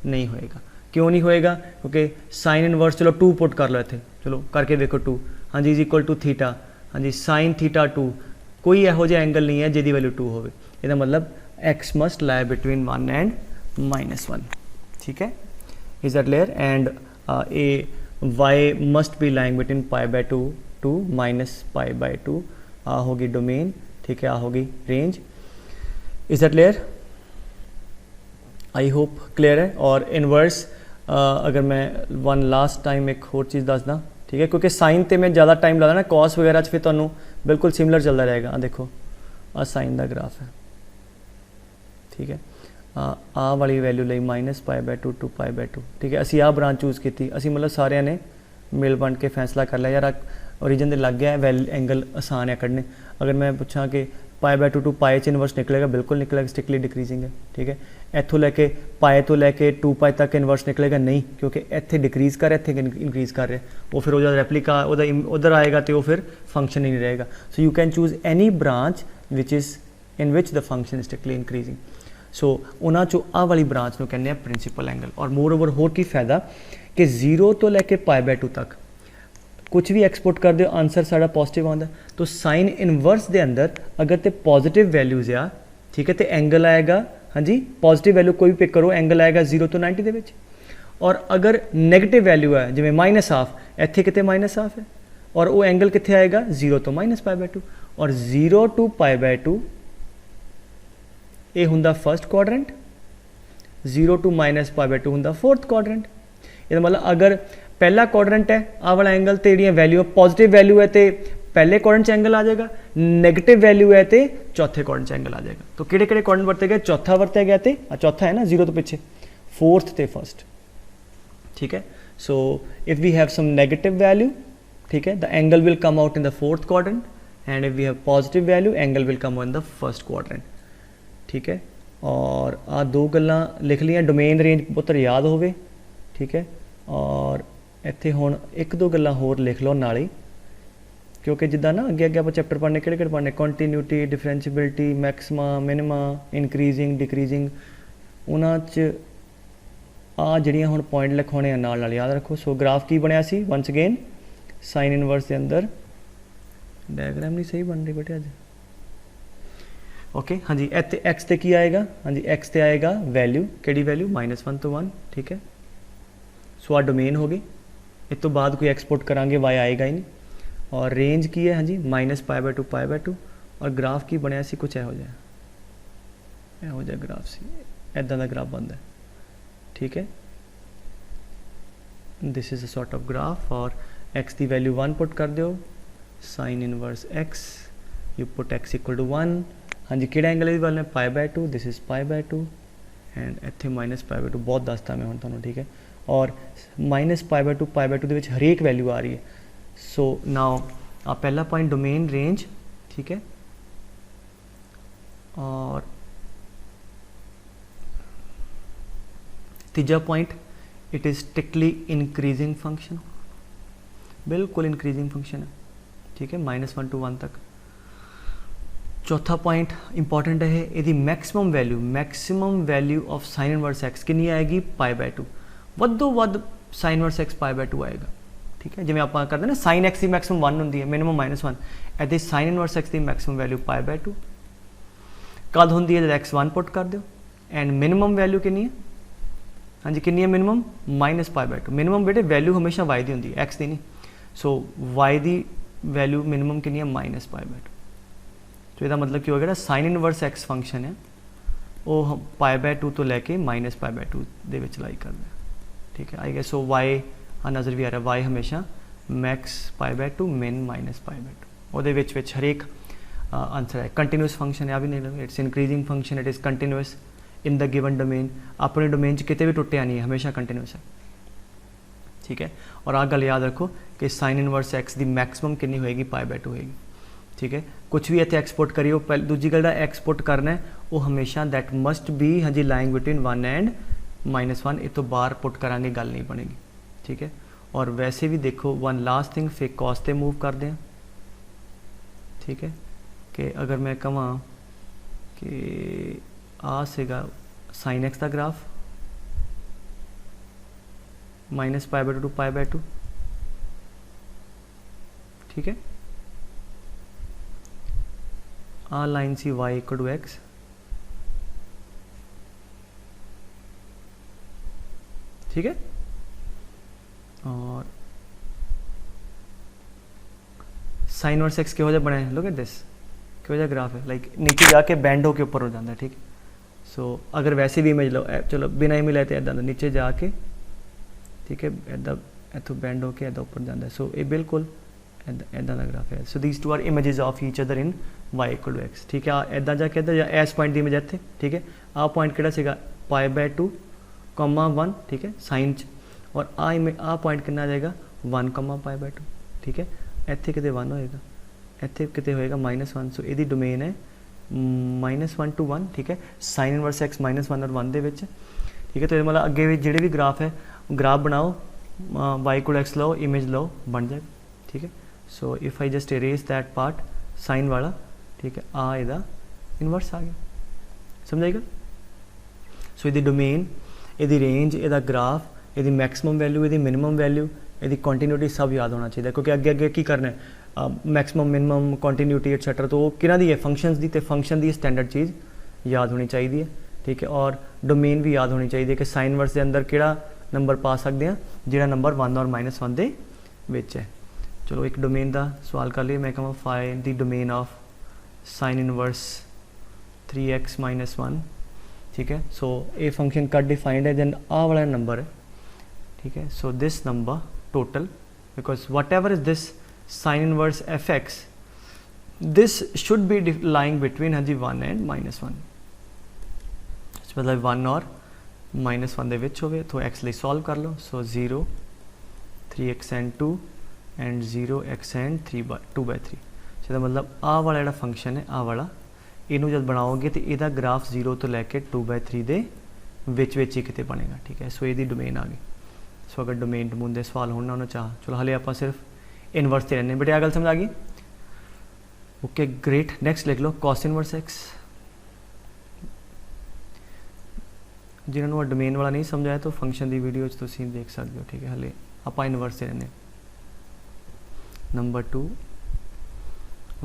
नहीं होएगा। क्यों नहीं होएगा? क्योंकि साइन इनवर्स, चलो 2 पुट कर लो इत्थे, चलो करके देखो 2, हाँ जी, इज इक्वल टू थीटा, हाँ जी, साइन थीटा 2, कोई इहो जिहा एंगल नहीं है जिहदी वैल्यू 2 होवे, इसदा मतलब x must lie between 1 and -1, ठीक है। Is that clear? And a y must be lying between π/2 to -π/2, आ होगी डोमेन, ठीक है, आ होगी range. Is that clear? I hope clear है। और इनवर्स अगर मैं वन लास्ट टाइम एक होर चीज़ दसदा, ठीक है, क्योंकि साइन तो मैं ज़्यादा टाइम लादा ना, कॉस वगैरह फिर तुहानू बिल्कुल सिमिलर चलता रहेगा। देखो आ साइन का ग्राफ है, ठीक है, आ वाली वैल्यू ली -π/2 टू π/2, ठीक है। असी आ ब्रांच चूज़ की, असी मतलब सारे ने मिल बन के फैसला कर लिया यार ओरिजिन दे लग गया वैल एंगल आसान है कढ़ने। अगर मैं पूछा कि π/2 टू π च इनवर्स निकलेगा, बिल्कुल निकलेगा, स्ट्रिक्टली डिक्रीजिंग है, ठीक है। इत्थों लैके π तो लैके 2π तक इनवर्स निकलेगा नहीं, क्योंकि इत्थे डिक्रीज़ कर रहा है, इत्थे इंक्रीज कर रहा है, वो फिर वह रेप्लिका उधर आएगा तो वो फिर फंक्शन ही नहीं रहेगा। So you can choose any branch which is in which the function is strictly increasing. So उन्होंने चो आ वाली ब्रांच को कहने प्रिंसीपल एंगल। और मोर ओवर होर की फायदा कि 0 तो लैके π/2 तक कुछ भी एक्सपोर्ट कर दो, आंसर साड़ा पॉजिटिव आता। तो साइन इनवर्स के अंदर अगर तो पॉजिटिव वैल्यूज आ, ठीक है, तो एंगल आएगा, हाँ जी, पॉजिटिव वैल्यू कोई भी पिक करो, एंगल आएगा 0 तो 90 के। और अगर नैगेटिव वैल्यू है जिमें -1/2, इत्थे किते -1/2 है, और वो एंगल कितने आएगा 0 तो -π/2, और 0 to π/2 ये हुंदा फर्स्ट क्वाड्रेंट, 0 to -π/2 हुंदा फोर्थ क्वाड्रेंट। ये मतलब अगर पहला क्वाड्रेंट है आ वाला एंगल, तो जी वैल्यू पॉजिटिव वैल्यू है तो पहले क्वाड्रेंट एंगल आ जाएगा, नेगेटिव वैल्यू है तो चौथे क्वाड्रेंट एंगल आ जाएगा। तो किहड़े किहड़े क्वाड्रेंट वरते गए? चौथा वरत्या गया, तो चौथा है ना 0 तो पीछे, फोर्थ तो फर्स्ट, ठीक है। So if we have some negative value, ठीक है, the angle will come out in the fourth quadrant, and if we have positive value angle will come out in the first quadrant, ठीक है। और आ दो गल्लां लिख लियां, डोमेन रेंज पुत्तर याद होवे, ठीक है। और इत्थे हुण एक दो गल्लां होर लिख लो नाल ही, क्योंकि जिद्दां ना अगे अगे आप चैप्टर पढ़ने किहड़े पढ़ने, continuity, differentiability, maxima, minima, increasing, decreasing, उन्हां च आ जिहड़ियां हुण पॉइंट लिखाने नाल नाल याद रखो। सो ग्राफ की बनिया सी, वंस अगेन साइन इनवर्स के अंदर डायग्राम नहीं सही बन रही बेटे अज, ओके, हाँ जी। इत्थे एक्स ते की आएगा, हाँ जी, एक्स ते आएगा वैल्यू, किहड़ी वैल्यू -1 तो 1, ठीक है। सो आ डोमेन हो गई, इस तो बाद कोई एक्सपोर्ट करांगे वाई आएगा ही नहीं। और रेंज की है, हाँ जी, -π/2 π/2, और ग्राफ की बनया सी कुछ इहो जिहा ग्राफ सी, इदां दा ग्राफ बनदा, ठीक है। This is a sort of graph. और एक्स की वैल्यू 1 पुट कर दो, sine inverse x, you put x equal to 1, हाँ जी, किहड़ा एंगल वाल ने π/2, दिस इज़ π/2, एंड इत्थे -π/2 बहुत दसता मैं हुण तुहानूं, ठीक है। और -π/2 π/2 दे विच हरेक वैल्यू आ रही है। सो नाउ आ पहला पॉइंट डोमेन रेंज, ठीक है। और तीजा point it is strictly increasing function, बिल्कुल इंक्रीजिंग फंक्शन है, ठीक है, -1 to 1 तक। चौथा पॉइंट इंपॉर्टेंट है, यदि maximum value of sine inverse x कितनी आएगी? π/2। ਵੱਧੋ ਵੱਧ sin ਇਨਵਰਸ x π/2 ਆਏਗਾ। ठीक है, जिवें आपां करते ना sin x की मैक्सिमम 1 होंदी है, मिनिमम -1, इदां sin इनवर्स x की मैक्सिमम वैल्यू π/2 कद होंदी है जब x 1 पुट कर दो, एंड मिनिमम वैल्यू कितनी है, हाँ जी कितनी है मिनिमम -π/2। मिनिमम बेटे वैल्यू हमेशा y की होंदी है, x की नहीं। सो y की वैल्यू मिनिमम कितनी है -π/2। तो इसका मतलब क्या हो गया, sin इनवर्स x फंक्शन है वो π/2 तो लैके -π/2 दे विच लाई करना। ठीक है, आई गया। सो y नज़र भी आ रहा है, y हमेशा मैक्स π/2 मिन -π/2 ਉਹਦੇ ਵਿੱਚ ਹਰੇਕ आंसर है। कंटिन्यूस फंक्शन है, आ भी नहीं लगे, it's increasing function, it is continuous in the given domain. अपने डोमेन च किते भी टुटिया नहीं है, हमेशा कंटिन्यूस है। ठीक है, और आ गल याद रखो कि sin इनवर्स x की मैक्सिमम कितनी होएगी π/2 होएगी। ठीक है, कुछ भी इतने एक्सपोर्ट करिए, पहले दूजी गल एक्सपोर्ट करना है वो हमेशा दैट मस्ट बी हाँ जी लाइंग बिटवीन 1 एंड -1, ये तो बाहर पुट करांगे गल नहीं बनेगी। ठीक है, और वैसे भी देखो वन लास्ट थिंग फिर कॉस पे मूव कर दें। ठीक है, कि अगर मैं कहां कि आ सेगा sin x का ग्राफ -π/2 टू π/2। ठीक है, आ लाइन सी y = x, ठीक है, और sin इनवर्स x क्यों बने, लुक एट दिस, क्यों ग्राफ है, लाइक नीचे जाके बैंड होके ऊपर हो जाता है। ठीक, सो अगर वैसे भी इमेज लो, चलो बिना इमेज लेते इदा नीचे जाके, ठीक है, इदा इतों बैंड होके इदा ऊपर जाता है। सो ये बिल्कुल इदा का ग्राफ है। So these two are images of each other in y = x। ठीक है, इदा जाके इधर या इस पॉइंट की इमेज इतने। ठीक है, आ पॉइंट किहड़ा सीगा π/2, 1। ठीक है, साइन च, और आ पॉइंट कितना आ जाएगा 1, π/2। ठीक है, इतने कितने 1 होएगा, इतने कितने होएगा -1। सो यदी डोमेन है -1 to 1। ठीक है, sin इनवर्स x -1 और 1 दे विच। ठीक है, तो मतलब अगे भी जिहड़े भी ग्राफ है ग्राफ बनाओ, y = x लो, इमेज लो, बन जाए। ठीक है, so if I just erase that part sine वाला, ठीक है, आ इहदा इनवर्स आ गया, समझाएगा। सो यदी डोमेन, यदी रेंज, इहदा ग्राफ, यदी मैक्सिमम वैल्यू, यदी मिनिमम वैल्यू, यदी कंटिन्यूटी सब याद होना चाहिए, क्योंकि अगे अगे की करना है मैक्सिमम मिनिमम कंटिन्यूटी एटसैट्रा, तो किना दी है फंक्शनस दी, तो फंक्शन की स्टैंडर्ड चीज़ याद होनी चाहिए है। ठीक है, और डोमेन भी याद होनी चाहिए कि sin इनवर्स के अंदर किहड़ा नंबर पा सकते हैं जिहड़ा नंबर 1 और -1 दे विच है। चलो एक डोमेन का सवाल कर लिए, मैं कहां find the domain of sin inverse 3x - 1। ठीक है, सो ये फंक्शन कट डिफाइंड है, दैन आ वाला नंबर है। ठीक है, so this number total, because what ever is this sin inverse fx, this should be lying between हाँ जी 1 एंड -1, मतलब 1 और -1 दे विच होवे। तो x लिए सॉल्व कर लो। सो 0, 3x and 2 and 0x and 2/3। इसका मतलब आ वाला जिहड़ा फंक्शन है, आ वाला इनू जब बनाओगे तो यदा ग्राफ 0 तो लैके 2/3 दे विच ही किते बनेगा। ठीक है, सो यदी डोमेन आ गई। सो अगर डोमेन डोमून दे सवाल होना उन्होंने चाह, चलो हाले आप सिर्फ इनवर्स से रहने, बेटे आ गल समझ आ गई। ओके ग्रेट, नेक्स्ट लिख लो cos इनवर्स x। जिन्होंने डोमेन वाला नहीं समझाया तो फंक्शन की वीडियो तुम देख सकते हो। ठीक है, हाले आप इनवर्स से रहने। Number 2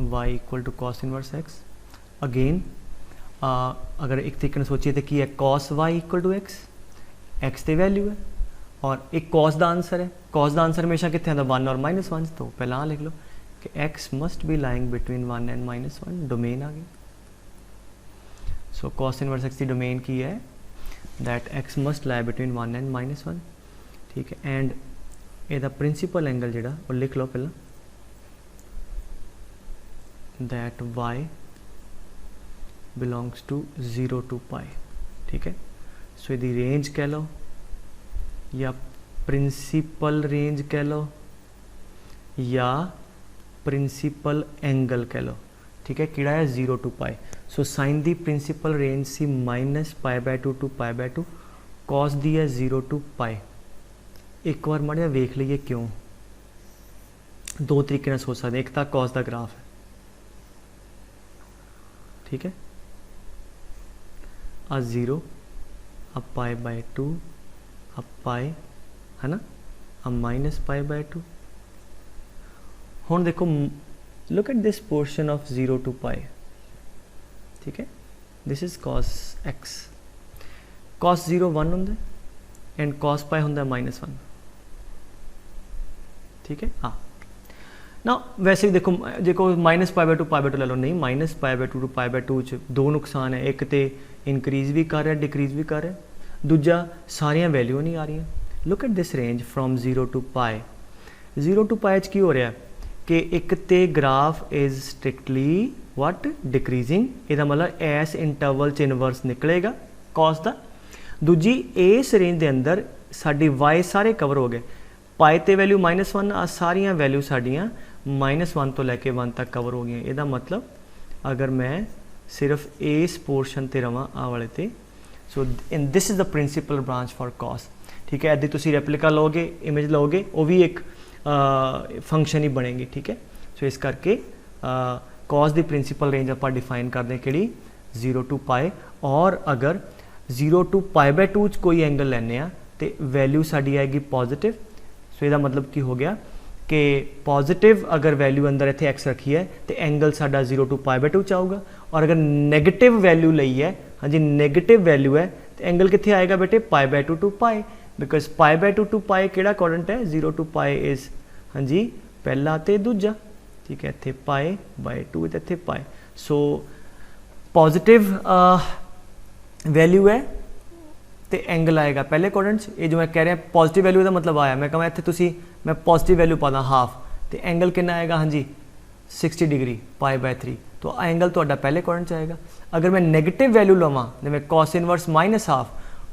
y = cos inverse x। Again अगर एक तरीके सोचिए तो की है cos y = x, x की वैल्यू है, और एक cos का आंसर है। cos का आंसर हमेशा कितने आता 1 और -1, तो पहला लिख लो कि x must be lying between 1 and -1, domain आ गई। सो cos इनवर्स x की डोमेन की है that x must lie between 1 and -1। ठीक है, एंड ਇਹਦਾ प्रिंसीपल एंगल जिहड़ा वो लिख लो पहला, that y belongs to 0 to π। ठीक है, सो यदि रेंज कह लो या प्रिंसिपल रेंज कह लो या प्रिंसिपल एंगल कह लो। ठीक है, किड़ा है 0 to π। सो साइन दी प्रिंसिपल रेंज सी -π/2 to π/2, कॉस दी है 0 to π। एक बार माड़ा वेख लीए क्यों, दो तरीके ਨਾਲ सोच सकते, एक तो कॉस का ग्राफ है। ठीक है, आ 0, आ π/2, आ a pi है ना, a minus pi by 2। हुण देखो look at this portion of 0 to pi, ठीक है, this is cos x, cos 0 1 होंगे एंड cos pi होंगे -1, ठीक है। हाँ ना, वैसे भी देखो देखो माइनस पाई बाय टू ले लो, नहीं minus pi by two pi by two च दो नुकसान है, एक तो इनक्रीज भी कर रहा है डिक्रीज भी कर रहा है, दूजा सारिया वैल्यू नहीं आ रही। Look at this range from 0 to pi, 0 to पाई की हो रहा है कि एक तो graph is strictly what decreasing, यदा मतलब एस इंटरवल च इनवर्स निकलेगा कॉस का, दूजी इस रेंज के अंदर साडी वाई सारे कवर हो गए, पाई ते वैल्यू -1 आ सारिया वैल्यू साडियाँ -1 तो लैके 1 तक कवर हो गई। यदा मतलब अगर मैं सिर्फ इस पोर्शन ते रवां आ वाले ते, so in this is the principal branch for cos, ठीक है। इदी तुसी रेप्लिका लोगे, इमेज लोगे, वो भी एक फंक्शन ही बनेगी, ठीक है। सो इस करके कॉस दी प्रिंसीपल रेंज आप डिफाइन करते हैं कि 0 to पाई, और अगर 0 to पाई बाय 2 कोई एंगल लैने आ तो वैल्यू साड़ी आएगी पॉजिटिव। सो इसका मतलब की हो गया कि पॉजिटिव अगर वैल्यू अंदर इतने एक्स रखी है तो एंगल साडा 0 to पाई बाय 2 आऊगा, और अगर नैगेटिव वैल्यू लई है, हाँ जी नैगेटिव वैल्यू है, तो एंगल कितने आएगा बेटे pi by 2 to pi, because pi by 2 to pi किहड़ा क्वाड्रेंट है, 0 to पाई इज हाँ जी पहला तो दूजा, ठीक है, इतने पाई बाय 2 इतने पाई। सो पॉजिटिव वैल्यू है तो एंगल आएगा पहले क्वाड्रेंट। ये जो मैं कह रहा पॉजिटिव वैल्यू का मतलब आया, मैं कहा इतने तुसी मैं पॉजिटिव वैल्यू पादा हाफ, तो एंगल कितना आएगा, हाँ जी 60 डिग्री पाई बाय 3, तो एंगल तो पहले क्वाड्रेंट आएगा। अगर मैं नैगेटिव वैल्यू लवां जिवें कॉस इनवर्स -1/2,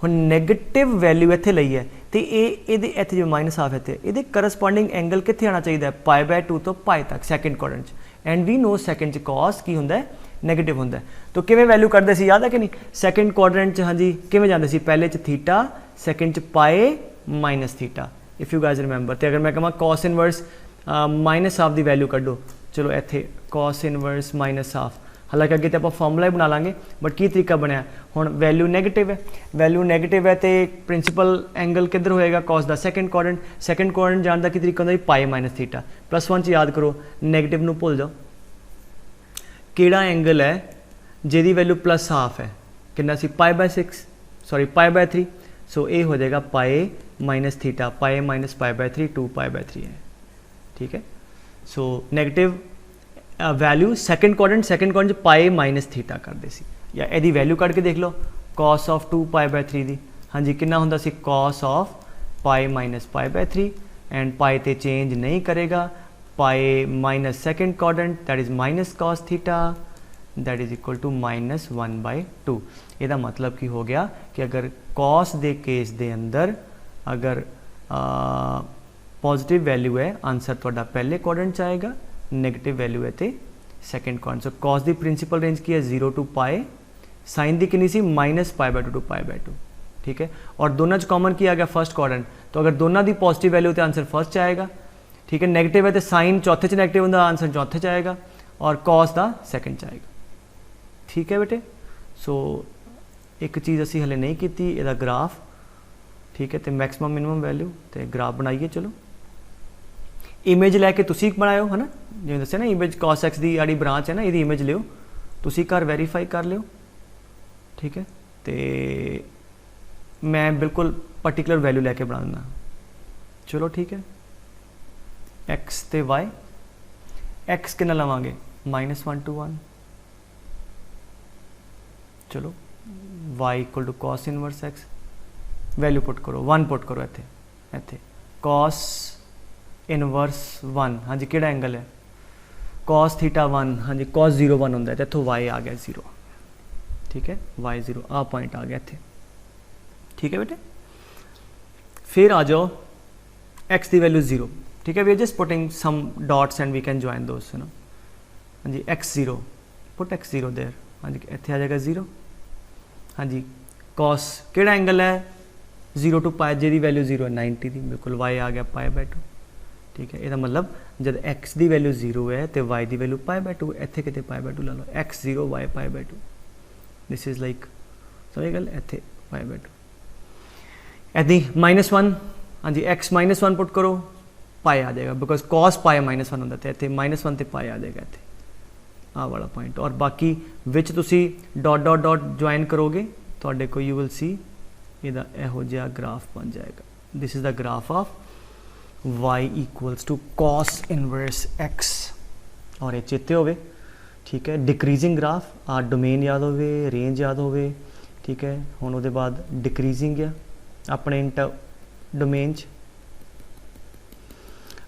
हुण नैगेटिव वैल्यू इत्थे लई है तो ये इत्थे जो -1/2 इत्थे ये करस्पॉन्डिंग एंगल कित्थे आना चाहिए, पाई बाय 2 तो पाई तक second quadrant, and we know second cos की हुंदा है नैगेटिव होंगे। तो किवें वैल्यू करते सी याद है कि नहीं, सैकेंड क्वाड्रेंट हाँ जी किवें जाते सी, पहले च थीटा, सैकेंड च pi minus theta, if you guys remember. तो अगर मैं कਹਾਂ कॉस इनवर्स -1/2 की वैल्यू कड्डो, चलो इत्थे कॉस इनवर्स -1/2, हालांकि अगे तो आप फॉर्मूला ही बना लांगे, बट की तरीका बनया हुण वैल्यू नैगेटिव है, वैल्यू नैगेटिव है तो प्रिंसीपल एंगल किधर होएगा कॉस का सैकेंड क्वाड्रेंट जाने का की तरीका होंगे पाई माइनस थीटा, +1 याद करो, नैगेटिव नूं भुल जाओ, किहड़ा एंगल है जिहदी वैल्यू +1/2 है, कितना सी pi by 6 sorry pi by 3, सो ये हो जाएगा pi minus theta, pi minus pi by 3 2 pi by 3 है, ठीक है। सो negative value second quadrant pi minus theta करते सी, या यदि वैल्यू कट के देख लो कॉस ऑफ 2 पाई बाय 3 दी, हाँ जी कितना होंदा सी cos of pi minus pi by 3, and pi ते चेंज नहीं करेगा, pi minus second quadrant that is minus cos theta that is equal to -1/2। यदा मतलब की हो गया कि अगर कॉस दे केस दे अंदर अगर पॉजिटिव वैल्यू है आंसर थोड़ा पहले क्वाड्रेंट आएगा, नैगेटिव वैल्यू है तो सैकेंड क्वाड्रेंट। सो कॉस की प्रिंसीपल रेंज की है 0 to पाई, साइन की कितनी सी -π/2 to π/2, ठीक है। और दोनों कॉमन किया गया फर्स्ट क्वाड्रेंट, तो अगर दोनों की पॉजिटिव वैल्यू तो आंसर फर्स्ट आएगा, ठीक है। नैगेटिव है तो साइन चौथे च नैगेटिव होंगे, आंसर चौथे च आएगा, और कॉस का सैकेंड च आएगा, ठीक है बेटे। सो एक चीज़ असी हले नहीं की, इसका ग्राफ, ठीक है, तो मैक्सिमम मिनिमम वैल्यू तो ग्राफ बनाइए, चलो इमेज लैके तुसी बनाओ है ना, जिवें दस्सिया ना इमेज कॉस एक्स की जी ब्रांच है ना, ये इमेज लियो तुसी घर वेरीफाई कर लियो, ठीक है। तो मैं बिल्कुल पर्टिकुलर वैल्यू लैके बना देना, चलो ठीक है। एक्स ते वाई, एक्स कितना लवांगे -1 to 1, चलो y equal to cos inverse x, value put करो 1 पुट करो इत्थे कॉस इनवर्स 1, हाँ जी किहड़ा एंगल है कॉस थीटा 1, हाँ जी कॉस 0 1 होंगे, तो इत्थों वाई आ गया 0, ठीक है, वाई 0 आ पॉइंट आ गया इत्थे, ठीक है बेटे। फिर आ जाओ एक्स की वैल्यू 0, ठीक है, we are just putting some dots and we can join those, है ना, हाँ जी x0 पुट x0 देयर, हाँ जी इत्थे आ जाएगा 0, हाँ जी कॉस किहड़ा एंगल है 0 to पाई जी वैल्यू 0 है 90 की, बिल्कुल y आ गया π/2, ठीक है। इसका मतलब जब x की वैल्यू 0 है तो y की वैल्यू π/2, इत्थे किते π/2 ला लो, x0 y π/2, this is like समझ गल, इत्थे π/2। ऐदी -1 हाँ जी x -1 पुट करो पाए आ जाएगा बिकॉज cos पाए -1 होंदा तो इतने -1 ते पाए आ जाएगा इतने आ वाला पॉइंट और बाकी विच तुसी डॉट डॉट डॉट ज्वाइन करोगे तो को यू विल सी इहदा इहो जिहा ग्राफ बन जाएगा this is the graph of y equals to cos inverse x और ये चेते होवे ठीक है डिक्रीजिंग ग्राफ आ डोमेन याद होवे रेंज याद होवे ठीक है हुण उहदे बाद डिक्रीजिंग है अपने इंटर डोमेन च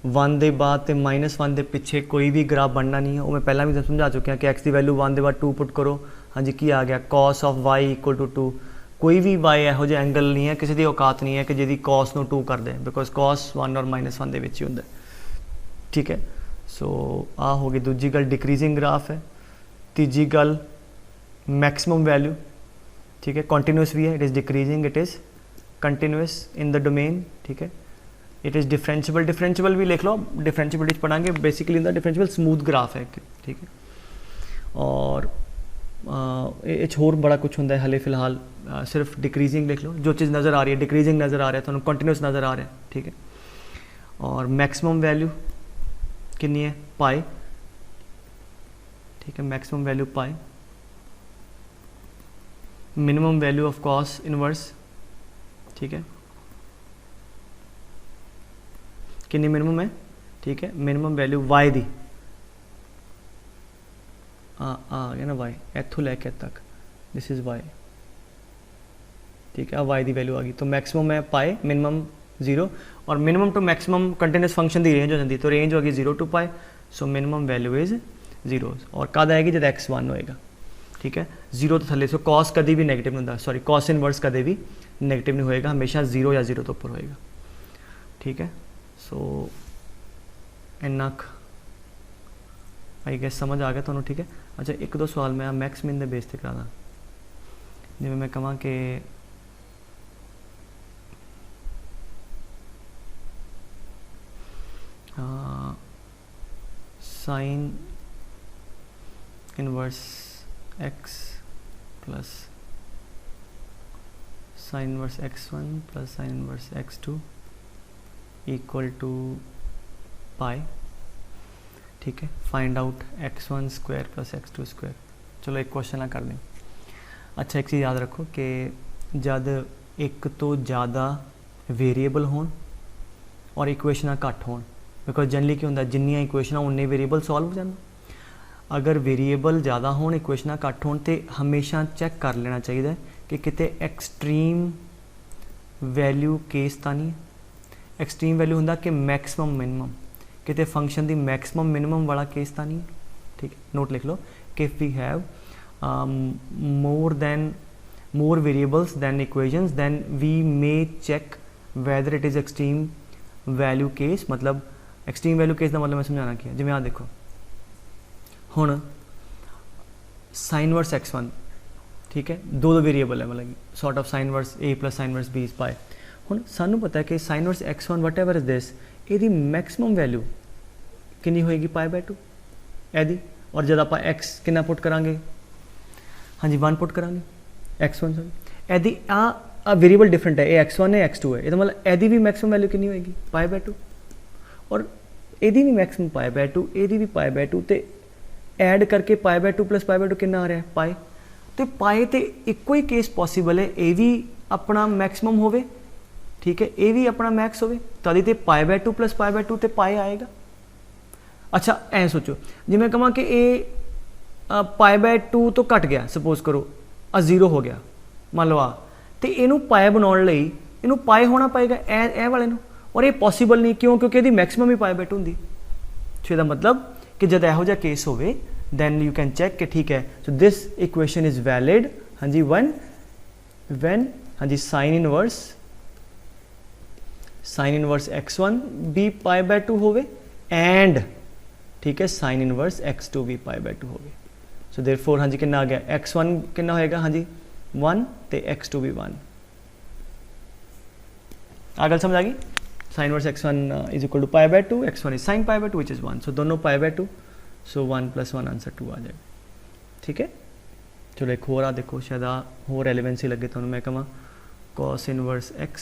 1 के बाद तो -1 के पिछे कोई भी ग्राफ बनना नहीं है वो मैं पहला भी समझा चुका कि x की वैल्यू 1 के बाद 2 पुट करो हाँ जी की आ गया cos of y equal to 2 कोई भी y यहो जिहा एंगल नहीं है किसी की औकात नहीं है कि जिहदी cos नूं 2 कर दे बिकॉज cos 1 और -1 दे विच ही हुंदा ठीक है सो आ हो गई दूजी गल डिक्रीजिंग ग्राफ है तीजी गल मैक्सिमम वैल्यू ठीक है कॉन्टीन्यूस भी है it is decreasing it is continuous in the domain ठीक है इट इज़ डिफरेंशिएबल भी लिख लो डिफरेंशिएबिलिटी पढ़ाएंगे basically in the differentiable smooth graph है ठीक है और होर बड़ा कुछ होंगे हले फिलहाल सिर्फ डिक्रीजिंग लिख लो जो चीज़ नज़र आ रही है डिक्रीजिंग नज़र आ रहा है तो कंटिन्यूस नज़र आ रहा है ठीक है और मैक्सिमम वैल्यू कितनी है पाई ठीक है maximum value pi minimum value of cos inverse ठीक है कितनी मिनिमम है ठीक है मिनिमम वैल्यू वाई दी आ गया ना वाई इथों लैके तक दिस इज़ वाई ठीक है वाई दी वैल्यू आ गई तो मैक्सिमम है पाए मिनिमम 0 और minimum to maximum continuous function की रेंज हो जाती तो रेंज होगी 0 टू पाए सो मिनिमम वैल्यू इज़ 0 और कद आएगी जब x 1 होएगा ठीक है 0 तो थले सो कॉस कभी भी नेगेटिव नहीं होता सॉरी कॉस इनवर्स कभी भी नेगेटिव नहीं होएगा हमेशा 0 या 0 तो ऊपर होएगा ठीक है सो इन्ना आई गैस समझ आ गया तुहानू ठीक है अच्छा एक दो सवाल मैं मैक्स मिन दे बेस ते करा दा जिवें मैं कहां कि sine inverse x plus sine inverse x1 plus sine inverse x2 equal to pi ठीक है find out x1 square plus x2 square चलो एक क्वेश्चन ना कर दें अच्छा एक चीज़ याद रखो कि जब एक तो ज़्यादा वेरिएबल होन और इक्वेशन घट होन बिकॉज जनरली क्या होंगे जिन्नियां इक्वेशन उन्ने वेरिएबल सॉल्व हो जाते अगर वेरिएबल ज़्यादा होन इक्वेशन घट होन तो हमेशा चैक कर लेना चाहिए कि किते एक्सट्रीम वैल्यू केस तो नहीं एक्सट्रीम वैल्यू होंगे कि मैक्सिमम मिनिमम किते फंक्शन दी मैक्सिमम मिनिमम वाला केस तो नहीं ठीक है नोट लिख लो कि if we have more variables than equations then we may check whether it is extreme value case मतलब extreme value case का मतलब मैं समझाना किया जिवें आ देखो हुण sin वर्स x1 ठीक है दो वेरिएबल है मतलब sort of sin inverse a plus sin inverse b is pi हुण सानू पता है कि sin inverse x1 whatever is this ਇਹਦੀ मैक्सिमम वैल्यू कितनी होएगी π/2 ਇਹਦੀ और जब आप x कितना पुट करांगे हाँ जी 1 पुट करांगे x1 सॉरी ਇਹਦੀ आ वेरिएबल डिफरेंट है ये x1 है x2 है ये मतलब ਇਹਦੀ भी मैक्सिमम वैल्यू कितनी होएगी π/2 और ਇਹਦੀ भी मैक्सिमम π/2 ਇਹਦੀ भी π/2 ਤੇ ऐड करके π/2 प्लस π/2 कितना आ रहा है पाई तो पाए तो एको ही केस पॉसिबल है ये भी अपना मैक्सिमम होवे ठीक है ये भी अपना मैक्स होवे तभी तो π/2 प्लस π/2 तो पाए आएगा अच्छा ऐ सोचो जी मैं कहा कि ये π/2 तो घट गया सपोज करो 0 हो गया मान लो तो इनू पाए बनाने लई इनू पाए होना पाएगा ए वाले नू और ये पॉसिबल नहीं क्यों क्योंकि यदि मैक्सिमम ही π/2 होंगी सो इसका मतलब कि जब यहो जिहा केस होवे दैन यू कैन चेक कि ठीक है so this equation is valid हाँ जी when हाँ जी साइन इनवर्स x1 भी π/2 होवे एंड ठीक है साइन इनवर्स x2 भी π/2 होवे सो देयरफॉर हाँ जी कितना आ गया x1 कितना होएगा हाँ जी 1 तो x2 भी 1 आगल समझ आ गई sine inverse x1 is equal to π/2 x1 is sine π/2 which is 1 so दोनों π/2 सो 1 + 1 आंसर 2 आ जाएगा ठीक है चलो एक होर देखो शायद हो रेलिवेंसी लगे तो मैं कहा cos inverse x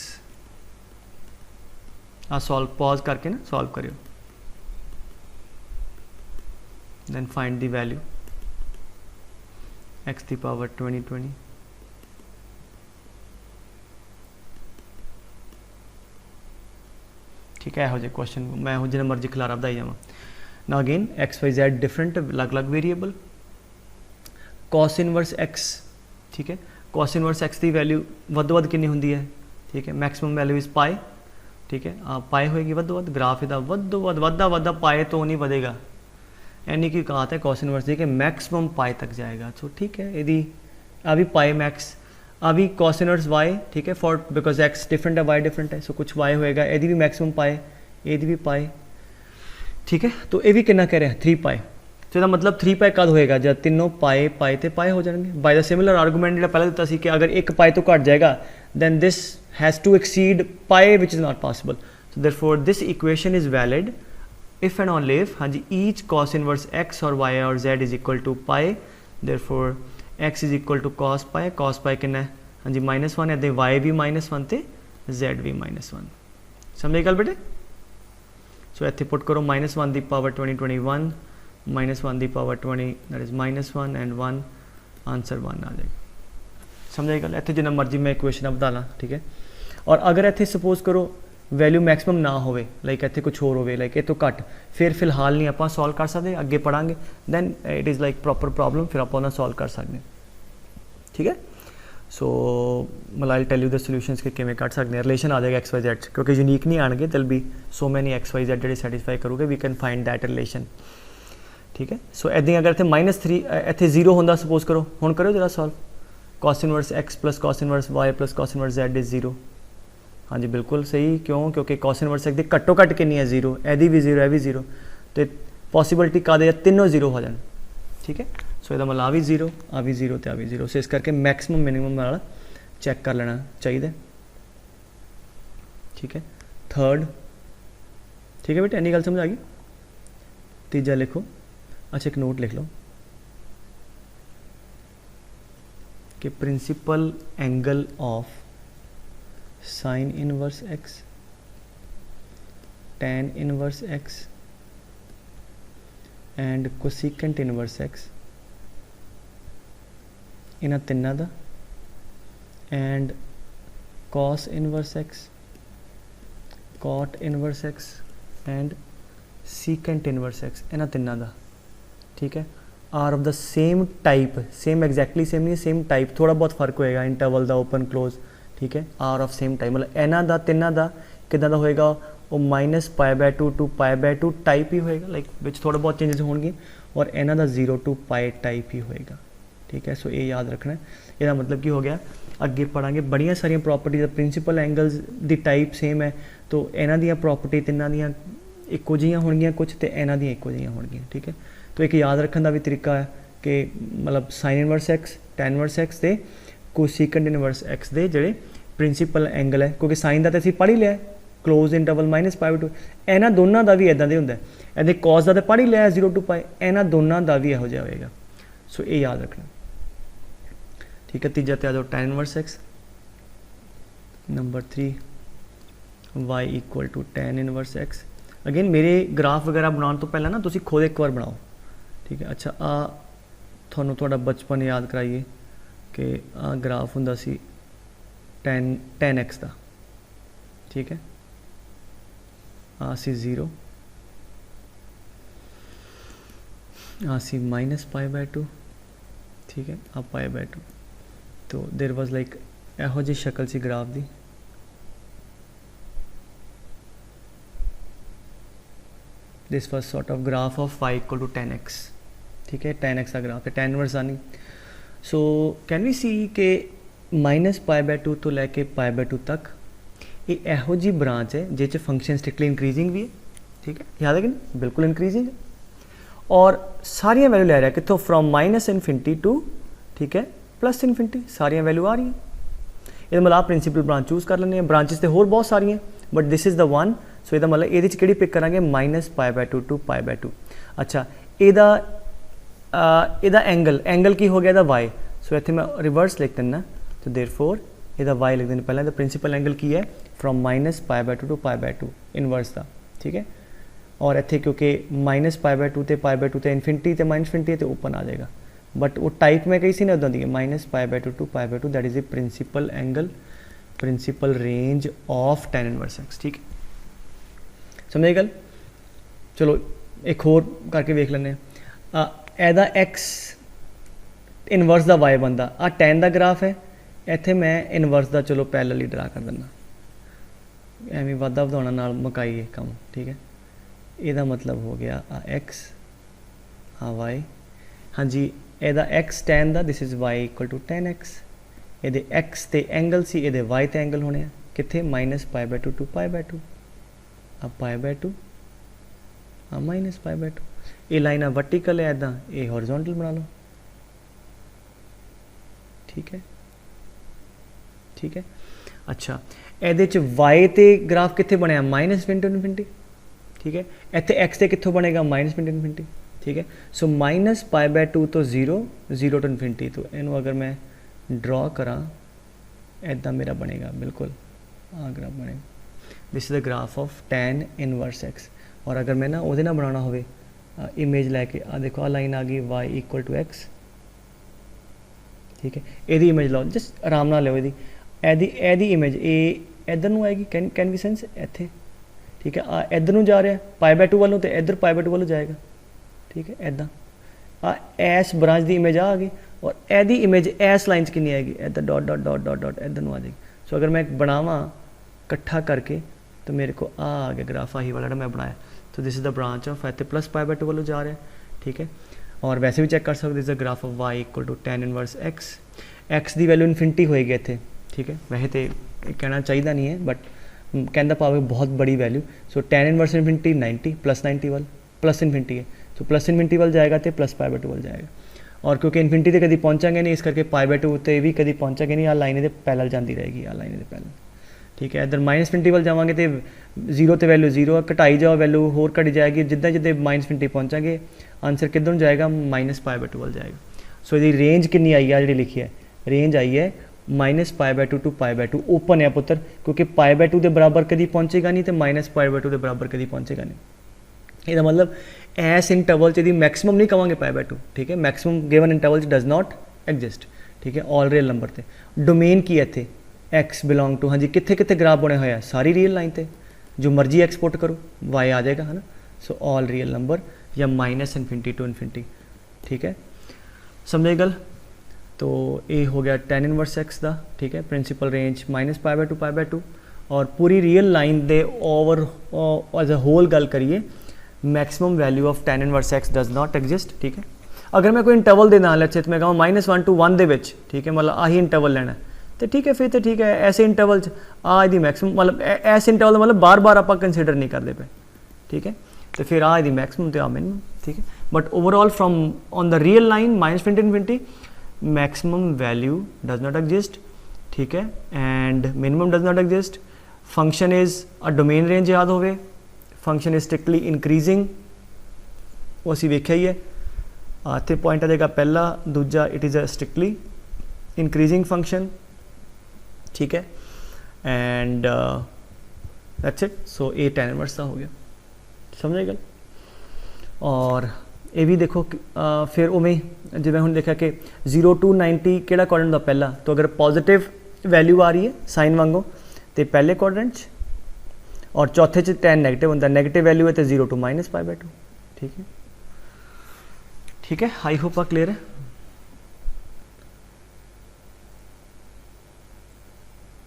solve pause करके ना सॉल्व करियो, then find the value x दी पावर 2020। ठीक है, हो क्वेश्चन मैं हो जिन्हें मर्जी खिलारा बताई जावा ना। Again x y z different अलग अलग वेरीएबल, कॉस इनवर्स एक्स, ठीक है, कॉस इनवर्स एक्स की वैल्यू वधो वध कितनी होंगी है, ठीक है, मैक्सिमम वैल्यू इज पाए, ठीक है, पाए होएगी वधो वध, ग्राफ इहदा वधो वध वधदा वधदा पाए तो नहीं ਵਧेगा, यानी कि कहा है कॉस इनवर्स दी कि मैक्सिमम पाए तक जाएगा। सो ठीक है, यदि अभी पाए मैक्स अभी कॉस इनवर्स वाई, ठीक है, फॉर बिकॉज एक्स डिफरेंट है वाई डिफरेंट है, सो कुछ वाई होएगा, यदि भी मैक्सिमम पाए यदि भी पाए, ठीक है, तो ये भी कितना कह रहे हैं 3 पाए, तो इसका मतलब 3 पाए कद होएगा जब तीनों पाए पाए तो पाए हो जाएंगे। बाय द सिमिलर आर्गूमेंट जो पहले दिता सी कि अगर एक पाए तो घट जाएगा then this has to exceed pi which is not possible, so therefore this equation is valid if and only if, हाँ जी, ईच कॉस इनवर्स एक्स और वाई और z is equal to pi, therefore x is equal to cos pi कितना है, हाँ जी -1 है, Y भी -1 तो जेड भी -1, समझे गल बेटे। सो इत्थे पुट करो -1 the power 2021 -1 the power 20 that is -1 and 1, answer 1 आ जाएगा, समझे गल। इत्थे जिन्ना मर्जी मैं इक्वेशन बता ला, ठीक है। और अगर इत्थे सपोज करो वैल्यू मैक्सिमम ना होवे, लाइक इत्थे कुछ होर होवे, लाइक ये तो घट, फिर फिलहाल नहीं आपां सॉल्व कर सकते, अगे पढ़ांगे, then it is like proper problem, फिर आपां सॉल्व कर सकते, ठीक है। सो मतलब I tell you the solutions के किवें कट सकते हैं, रिलेशन आ जाएगा एक्स वाई जेड, क्योंकि यूनिक नहीं आएंगे, दिल भी so many x y z जो सैटिस्फाई करोगे, we can find that relation, ठीक है। सो इदां अगर इत्थे -3 इत्थे 0 होंदा सपोज करो, हुण करो जरा solve, cos inverse x plus cos inverse y plus cos inverse z is 0, हाँ जी बिल्कुल सही, क्यों, क्योंकि कॉस इनवर्स एक्स दी घट्टो घट कितनी है 0, एदी भी 0 है भी 0, तो पॉसिबिलिटी का दे तीनों 0 हो जाए, ठीक है। सो इसका मतलब आ भी 0 तो आ भी 0, सो इस करके मैक्सिमम मिनिमम वाला चेक कर लेना चाहिए, ठीक है। थर्ड, ठीक है बेटे, इन्नी गल समझ आ गई। तीजा लिखो, अच्छा एक नोट लिख लो कि principal angle of sine inverse x, tan inverse x and cosecant inverse x, इन्हां तिन्नां दा, and cos inverse x, cot inverse x and secant inverse x, इन्हां तिन्नां दा, ठीक है, are of the same type, same exactly same नहीं, same type, थोड़ा बहुत फर्क होएगा, इंटरवल दा ओपन क्लोज, ठीक है, आर ऑफ सेम टाइप, मतलब इन्हां दा तिन्नां दा किदां दा होएगा, वो -π/2 टू π/2 टाइप ही होएगा, लाइक विच थोड़ा बहुत चेंजेस होंगे, और इन्हां दा 0 to π टाइप ही होएगा, ठीक है। सो ये याद रखना है, इसका मतलब की हो गया, अगे पढ़ांगे बड़िया सारिया प्रॉपर्टीज, प्रिंसिपल एंगल्स दी टाइप सेम है, तो इन्हां दी प्रॉपर्टी तिन्नां दियां इक्को जिहियां होणगियां कुछ, तो इन्हां दियां इक्को जिहियां होणगियां, ठीक है। तो एक याद रखने का भी तरीका है कि मतलब sign inverse x, tan inverse x ते कोसिकेंट इनवर्स एक्स दे जिहड़े प्रिंसिपल एंगल है, क्योंकि साइन का तो असीं पढ़ ही लिया, क्लोज इंटरवल -π/2, इन्हां दोनों का भी इदां दे हुंदा है, इहदे कॉस का तो पढ़ ही लिया 0 to π, इन्हां दोनों का भी इहो जिहा होएगा, सो ये याद रखना, ठीक है। तीजा ते आ जाओ tan inverse x, number 3 y equal to tan inverse x. Again मेरे ग्राफ वगैरह बनाने तो पहले ना तुसीं खुद एक बार बनाओ, ठीक है। अच्छा आ थोड़ा थोड़ा बचपन याद कराइए कि आ ग्राफ हुंदा सी tan x का, ठीक है, आ सी 0, आ सी -π/2, ठीक है, आ π/2, तो देर वॉज लाइक इहो जी शक्ल सी ग्राफ दी, this was sort of graph of y equal to tan x, ठीक है, tan x का ग्राफ है, tan इनवर्स आनी। सो कैन वी सी के -π/2 तो लैके π/2 तक ये इहो जी ब्रांच है जिस फंक्शन स्ट्रिक्टली इंक्रीजिंग भी है, ठीक है, याद है कि नहीं, बिल्कुल इंक्रीजिंग है, और सारिया वैल्यू ले रहा है कितों, फ्रॉम -∞ टू, ठीक है, +∞, सारिया वैल्यू आ रही हैं, ये मतलब आप प्रिंसिपल ब्रांच चूज कर लेने, ब्रांचेस तो होर बहुत सारिया, but this is the one, so ये मतलब ये कि पिक करेंगे -π/2 टू π/2। अच्छा एदा एंगल की हो गया था y, सो इतने मैं रिवर्स लिख देना, तो देयरफॉर ਇਹਦਾ y ਲਿਖ ਦਿੰਦੇ ਪਹਿਲਾਂ। ਇਹਦਾ ਪ੍ਰਿੰਸੀਪਲ ਐਂਗਲ ਕੀ ਹੈ ਫਰੋਮ -π/2 to π/2 ਇਨਵਰਸ ਦਾ, ਠੀਕ ਹੈ। ਔਰ ਇੱਥੇ ਕਿਉਂਕਿ -π/2 ਤੇ π/2 ਤੇ ਇਨਫਿਨਿਟੀ ਤੇ -ਇਨਫਿਨਿਟੀ ਤੇ ਓਪਨ ਆ ਜਾਏਗਾ, बट वो टाइप में कही सी ना उदा दी -π/2 to π/2 that is the principal angle, principal range of tan inverse x, ठीक है। समझे गल? चलो एक होर करके वेख लें। एदा x इनवर्स दा y बनता, आ tan का ग्राफ है, इत्थे मैं इनवर्स का चलो पैरेलल ही ड्रा कर देना, एवं वाधा वधाउणा नाल मुकाई है काम, ठीक है। ਇਹਦਾ मतलब हो गया आ x आ y, हाँ जी ਇਹਦਾ x tan ਦਾ, this is y equal to tan x, ਇਹਦੇ x ਤੇ एंगल सी, ਇਹਦੇ y ਤੇ एंगल होने कितने -π/2 to π/2, आ π/2 आ -π/2, ये लाइन वर्टिकल है इदा, ये हॉरिजॉन्टल बना लो, ठीक है, ठीक है। अच्छा ਇਹਦੇ ਚ y ਤੇ ग्राफ कितने बनया -∞, ठीक है। इत्थे x ਤੇ कितों बनेगा -∞, ठीक है। सो -π/2 तो 0 0 to इनफिनिटी, तो इनू अगर मैं ड्रॉ करा इदा मेरा बनेगा बिल्कुल आ ग्राफ बनेगा, this is the graph of tan inverse x। और अगर मैं ना वो ना बनाना हो इमेज लैके आ देखो आ लाइन आ गई y इक्वल टू x, ठीक है। यदी इमेज लो जस्ट आराम ना लो, यदी इमेज ए इधर नूं आएगी, कैन वी सेंस इत्थे, ठीक है। आ इधर नूं जा रहा है π/2 वालों, तो इधर π/2 वालों जाएगा, ठीक है। इदा आ एस ब्रांच की इमेज आ गई, और यदी इमेज एस लाइन कितनी आएगी इधर dot dot dot dot dot इधर नूं आ जाएगी। सो अगर मैं बनावा इकट्ठा करके तो मेरे को आ गया ग्राफ आही वाला मैं बनाया, तो this is the branch of इतने +π/2 वालों जा रहा है, ठीक है। और वैसे भी चेक कर सकते is the graph of y equal to tan inverse x, x की वैल्यू इनफिनिटी होएगी इतने, ठीक है। वैसे तो कहना चाहिए नहीं है, बट कहता पावे बहुत बड़ी वैल्यू। सो tan इनवर्स इनफिनिटी 90 +90 वाल प्लस इनफिनिटी है, तो प्लस इनफिनिटी वाल जाएगा तो +π/2 वाल जाएगा। और क्योंकि इनफिनिटी तो कभी पहुँचांगे नहीं, इस करके π/2 तो भी कभी पहुँचांगे नहीं, आ लाइन ये पैरेलल जाती रहेगी, आ लाइन ये पैरेलल, ठीक है। इधर -∞ वाल जावांगे तो 0 तो वैल्यू 0 घटाई जाओ, वैल्यू होर घटी जाएगी, जिदा जिदे -∞ पहुँचांगे आंसर किधर जाएगा -π/2 वाल जाएगा। सो ये रेंज कितनी आई है जी लिखी है, रेंज आई है -π/2 to π/2 ओपन है पुत्र, क्योंकि π/2 के बराबर कभी पहुँचेगा नहीं, तो -π/2 के बराबर कभी पहुँचेगा नहीं। इसका मतलब एस इंटरवल च मैक्सिमम नहीं कहेंगे π/2, ठीक है। Maximum given interval does not exist, ठीक है। ऑल रियल नंबर से डोमेन की है इतने एक्स बिलोंग टू, हाँ जी कितने कितने ग्राफ बने हुए हैं सारी रियल लाइन से, जो मर्जी एक्सपोर्ट करो वाई आ जाएगा, है ना। सो ऑल रियल नंबर या -∞ to इनफिनिटी, ठीक है। समझे गल? तो ये हो गया tan इनवर्स x का, ठीक है। प्रिंसिपल रेंज -π/2 to π/2, और पूरी रियल लाइन दे ओवर एज अ होल गल करिए maximum value of tan inverse x does not exist, ठीक है। अगर मैं कोई इंटरवल दे ना लेट्स से मैं कहूँ -1 to 1 दे विच, ठीक है, मतलब आही इंटरवल लेना तो ठीक है, फिर तो ठीक है। ऐसे इंटरवल आ दी मैक्सिमम मतलब ऐसे इंटरवल मतलब बार बार आप कंसीडर नहीं करते पे, ठीक है। तो फिर आ दी मैक्सिमम तो आ मिनिमम, ठीक है। But overall from on the real line -∞ infinity maximum value does not exist, ठीक है, and minimum does not exist. Function is a domain range याद होवे, फंक्शन इज स्ट्रिक्टली इंक्रीजिंग, वो असी वेख्या ही है। इतने पॉइंट आ जाएगा पहला, दूजा it is a strictly increasing function, ठीक है, and that's it. So A tan inverse का हो गया, समझे गल? और ये भी देखो फिर उमें जिवें हुण देखा कि 0 to 90 किहड़ा क्वाड्रेंट दा पहला, तो अगर पॉजिटिव वैल्यू आ रही है साइन वांगो तो पहले क्वाड्रेंट, और चौथे च tan नैगेटिव होंदा, नैगेटिव वैल्यू है तो 0 to -π/2, ठीक है, ठीक है। आई होप आ क्लियर है।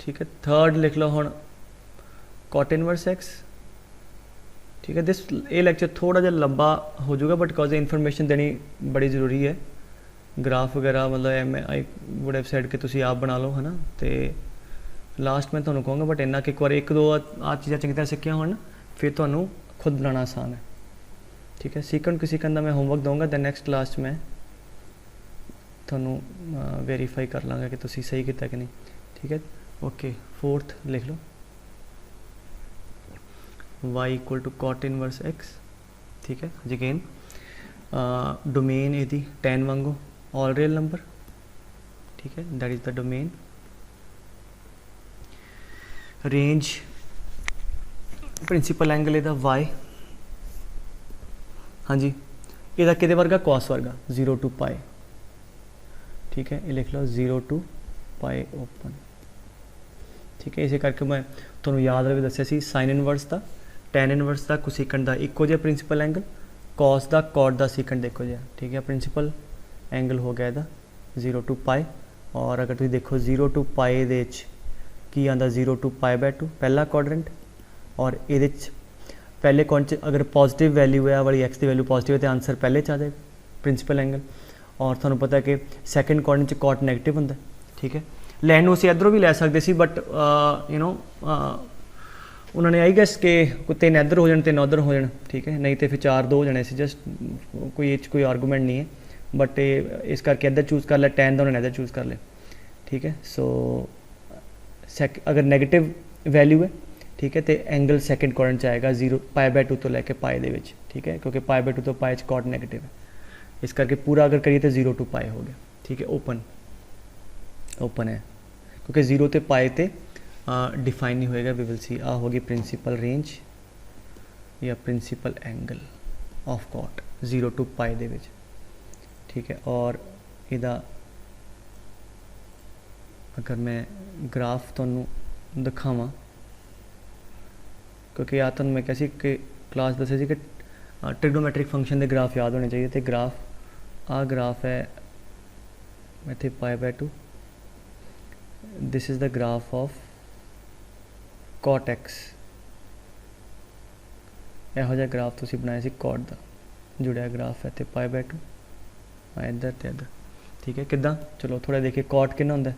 ठीक है, थर्ड लिख लो हुण cot इनवर्स x, ठीक है। दिस ये लैक्चर थोड़ा जिहा लंबा हो जाएगा, बट बिकॉज इन्फॉर्मेशन देनी बड़ी ज़रूरी है, ग्राफ वगैरह मतलब आई वुड हैव सेड कि तुसी आप बना लो, है ना। तो लास्ट मैं तुहानूं कहूँगा, बट इन्ना कि एक बार एक दो आ चीज़ां चंगी तरह सीखियां होण फिर तुहानूं खुद बनाना आसान है, ठीक है। सीखण का मैं होमवर्क दूंगा, दैन नैक्सट क्लास में तुहानूं वेरीफाई कर लाँगा कि तुसी सही किया कि नहीं, ठीक है। ओके, फोर्थ लिख लो y equal to cot inverse x, ठीक है। अगेन डोमेन यदि tan वांगो ऑल रियल नंबर, ठीक है, that is the domain, range principal angle ਇਹਦਾ y ਹਾਂਜੀ ਇਹਦਾ ਕਿਹਦੇ ਵਰਗਾ cos ਵਰਗਾ 0 to pi ठीक है ये लिख लो 0 to pi ओपन ठीक है इसे करके मैं ਤੁਹਾਨੂੰ याद रहे दस्या सी sin इनवर्स का tan इनवर्स का कोसेकेंट का इक्को जिहा प्रिंसीपल एंगल cos का cot का सेकेंट इक्को जिहा ठीक है प्रिंसीपल एंगल हो गया ਇਹਦਾ 0 to pi और अगर तुम देखो 0 to pi दे की आंदा 0 to pi by 2 पहला क्वाड्रेंट और ये पहले क्वाड्रेंट अगर पॉजिटिव वैल्यू है वाली एक्स की वैल्यू पॉजिटिव है तो आंसर पहले आ जाएगा प्रिंसीपल एंगल और थानू पता है कि सैकेंड क्वाड्रेंट कॉट नैगेटिव होंगे ठीक है लैन उसे इधरों भी लै सकते सी बट यू नो उन्होंने आई गैस कि तीन इधर हो जाए तीन उधर हो जाए ठीक है नहीं तो फिर 4 2 हो जाने से जस्ट कोई आर्गूमेंट नहीं है बट इस करके इधर चूज़ कर ले टैन का उन्होंने इधर चूज़ कर ले ठीक है सो अगर नैगेटिव वैल्यू है ठीक है तो एंगल सैकेंड क्वाड्रेंट आएगा 0 पाई बाय 2 तो लैके पाई दे विच ठीक है क्योंकि पाई बाय 2 तो पाई कॉट नैगेटिव है इस करके पूरा अगर करिए तो 0 to पाई हो गया ठीक है ओपन है क्योंकि 0 तो पाई तो डिफाइन नहीं होएगा वी विल सी आ होगी प्रिंसीपल रेंज या principal angle of cot 0 to pi दे विच ठीक है और इदा अगर मैं ग्राफ तुहानू दिखावां क्योंकि या तुहानू मैं कैसी कि क्लास दस्या सी कि ट्रिग्नोमेट्रिक फंक्शन के ग्राफ याद होने चाहिए तो ग्राफ आ ग्राफ है इतने pi by 2 this is the graph of cot x यहो जिहा ग्राफ तुसीं बनाया सी कॉट का जुड़िया ग्राफ है तो पाई बाय 2 इधर तो इधर ठीक है किदा चलो थोड़ा देखिए कॉट कितना होंगे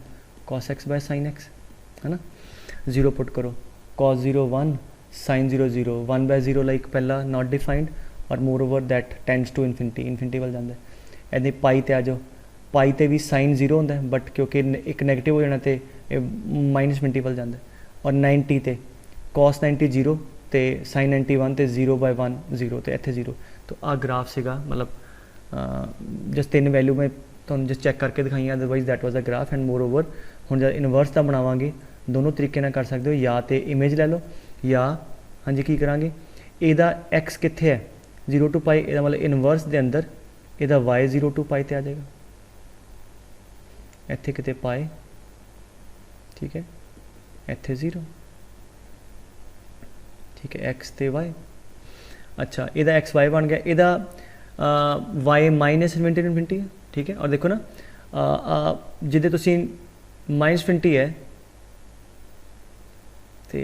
cos x by sine x है ना 0 पुट करो कॉस 0 1 साइन 0 0 1 बाय 0 लाइक पहला नॉट डिफाइंड और more over that tends to infinity वाल जाता है इतनी पाई ते आ जाओ पाई ते भी साइन 0 होंगे बट क्योंकि एक नैगेटिव हो जाना तो माइनस इनफिनिटी वाल जाता है और 90 ते कॉस 90 0 तो साइन 91 तो 0 बाय 1 0 तो इतने 0 तो आ ग्राफ सेगा मतलब जस्ट 3 वैल्यू में तुम जस्ट चैक करके दिखाई otherwise that was a graph and more over हुण जब इनवर्स का बनावांगे दोनों तरीके ना कर सकते हो या तो इमेज ले लो या हाँ जी की करांगे ਇਹਦਾ एक्स कित्थे है 0 to पाई ਇਹਦਾ मतलब इनवर्स के अंदर ਇਹਦਾ y 0 to पाई ते आ जाएगा ਇੱਥੇ किते पाई ठीक है ਇੱਥੇ 0 ठीक है x ਤੇ y अच्छा ਇਹਦਾ एक्स y बन गया ਇਹਦਾ y माइनस इनफिनिटी है ठीक है और देखो ना जिदे तुसी माइनस इनफिनिटी है तो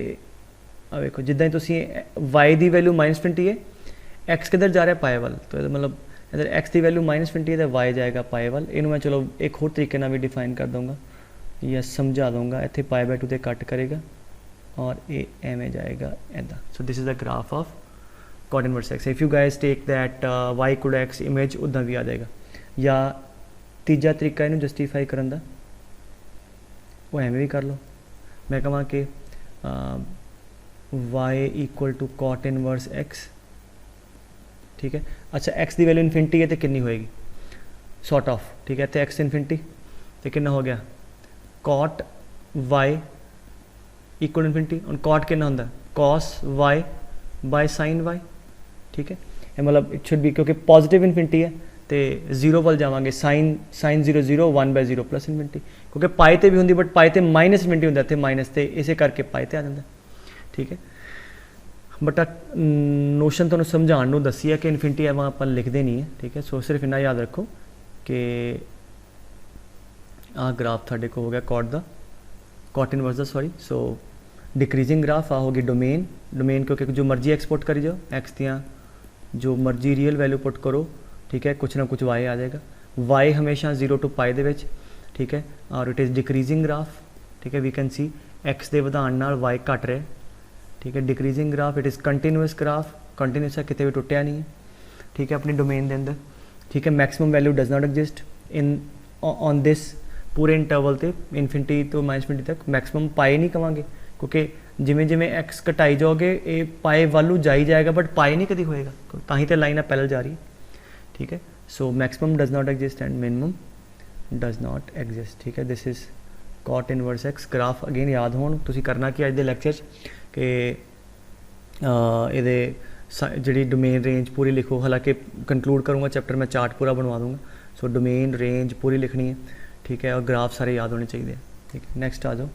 आ देखो जिदा तुसी y की वैल्यू माइनस इनफिनिटी है x किधर जा रहा है पाए वाल तो मतलब इधर x की वैल्यू माइनस इनफिनिटी है तो y जाएगा पाए वाल इनू मैं चलो एक होर तरीके ना भी डिफाइन कर दूंगा या समझा दूंगा इतने पाई बाय 2 ते कट करेगा और ये एवं जाएगा ऐदा so this is the graph of cot inverse x if you guys take that y equal x image उदा भी आ जाएगा या तीजा तरीका इनू जस्टिफाई करन दा वो एवं भी कर लो मैं कहां कि y equal to cot inverse x ठीक है अच्छा x की वैल्यू इनफिनिटी है तो कितनी होएगी सॉर्ट ऑफ ठीक है तो x इनफिनिटी तो कितना हो गया कॉट y इक्वल इनफिनिटी और कॉट कितना होंदा cos y by sine y ठीक है मतलब इट शुड बी क्योंकि पॉजिटिव इनफिनिटी है तो 0 वाल जावांगे साइन 0 0 1 बाय 0 प्लस इनफिनिटी क्योंकि पाई ते भी होंगी बट पाई ते माइनस इनफिनिटी होंदा इत्थे माइनस ते इसे करके पाई ते आ जांदा ठीक है बट नोशन तुहानूं समझाउण नूं दसी है कि इनफिनिटी एवं आप लिखते नहीं है ठीक है सो सिर्फ इन्ना याद रखो कि आ ग्राफ तुहाडे को हो गया कॉट इनवर्स दा सॉरी सो डिक्रीजिंग ग्राफ आ होगी डोमेन क्योंकि जो मर्जी एक्सपोर्ट करी जाओ एक्स दियाँ जो मर्जी रियल वैल्यू पुट करो ठीक है कुछ ना कुछ वाई आ जाएगा वाई हमेशा 0 to पाई दे विच ठीक है और इट इज़ डिक्रीजिंग ग्राफ ठीक है वी कैन सी एक्स के वधाण नाल वाई घट रहा ठीक है decreasing graph it is continuous graph continuous है कितने भी टुटिया नहीं है ठीक है अपनी डोमेन के अंदर ठीक है maximum value does not exist in on this पूरे इंटरवल से इनफिनिटी तो माइनस इनफिनिटी तक मैक्सिमम पाई नहीं कहांगे क्योंकि जिमें जिमें एक्स घटाई जाओगे ये पाए वालू जा ही जाएगा बट पाई नहीं कभी होएगा ताही तो लाइन पैरल जा रही है ठीक है so maximum does not exist and minimum does not exist ठीक है this is cot inverse x graph again याद होण तुसीं करना कि अज दे लैक्चर कि ये जी डोमेन रेंज पूरी लिखो, हालांकि कंक्लूड करूँगा चैप्टर मैं चार्ट पूरा बनवा दूँगा। सो डोमेन रेंज पूरी लिखनी है, ठीक है, और ग्राफ सारे याद होने चाहिए, ठीक है। नेक्स्ट आ जाओ,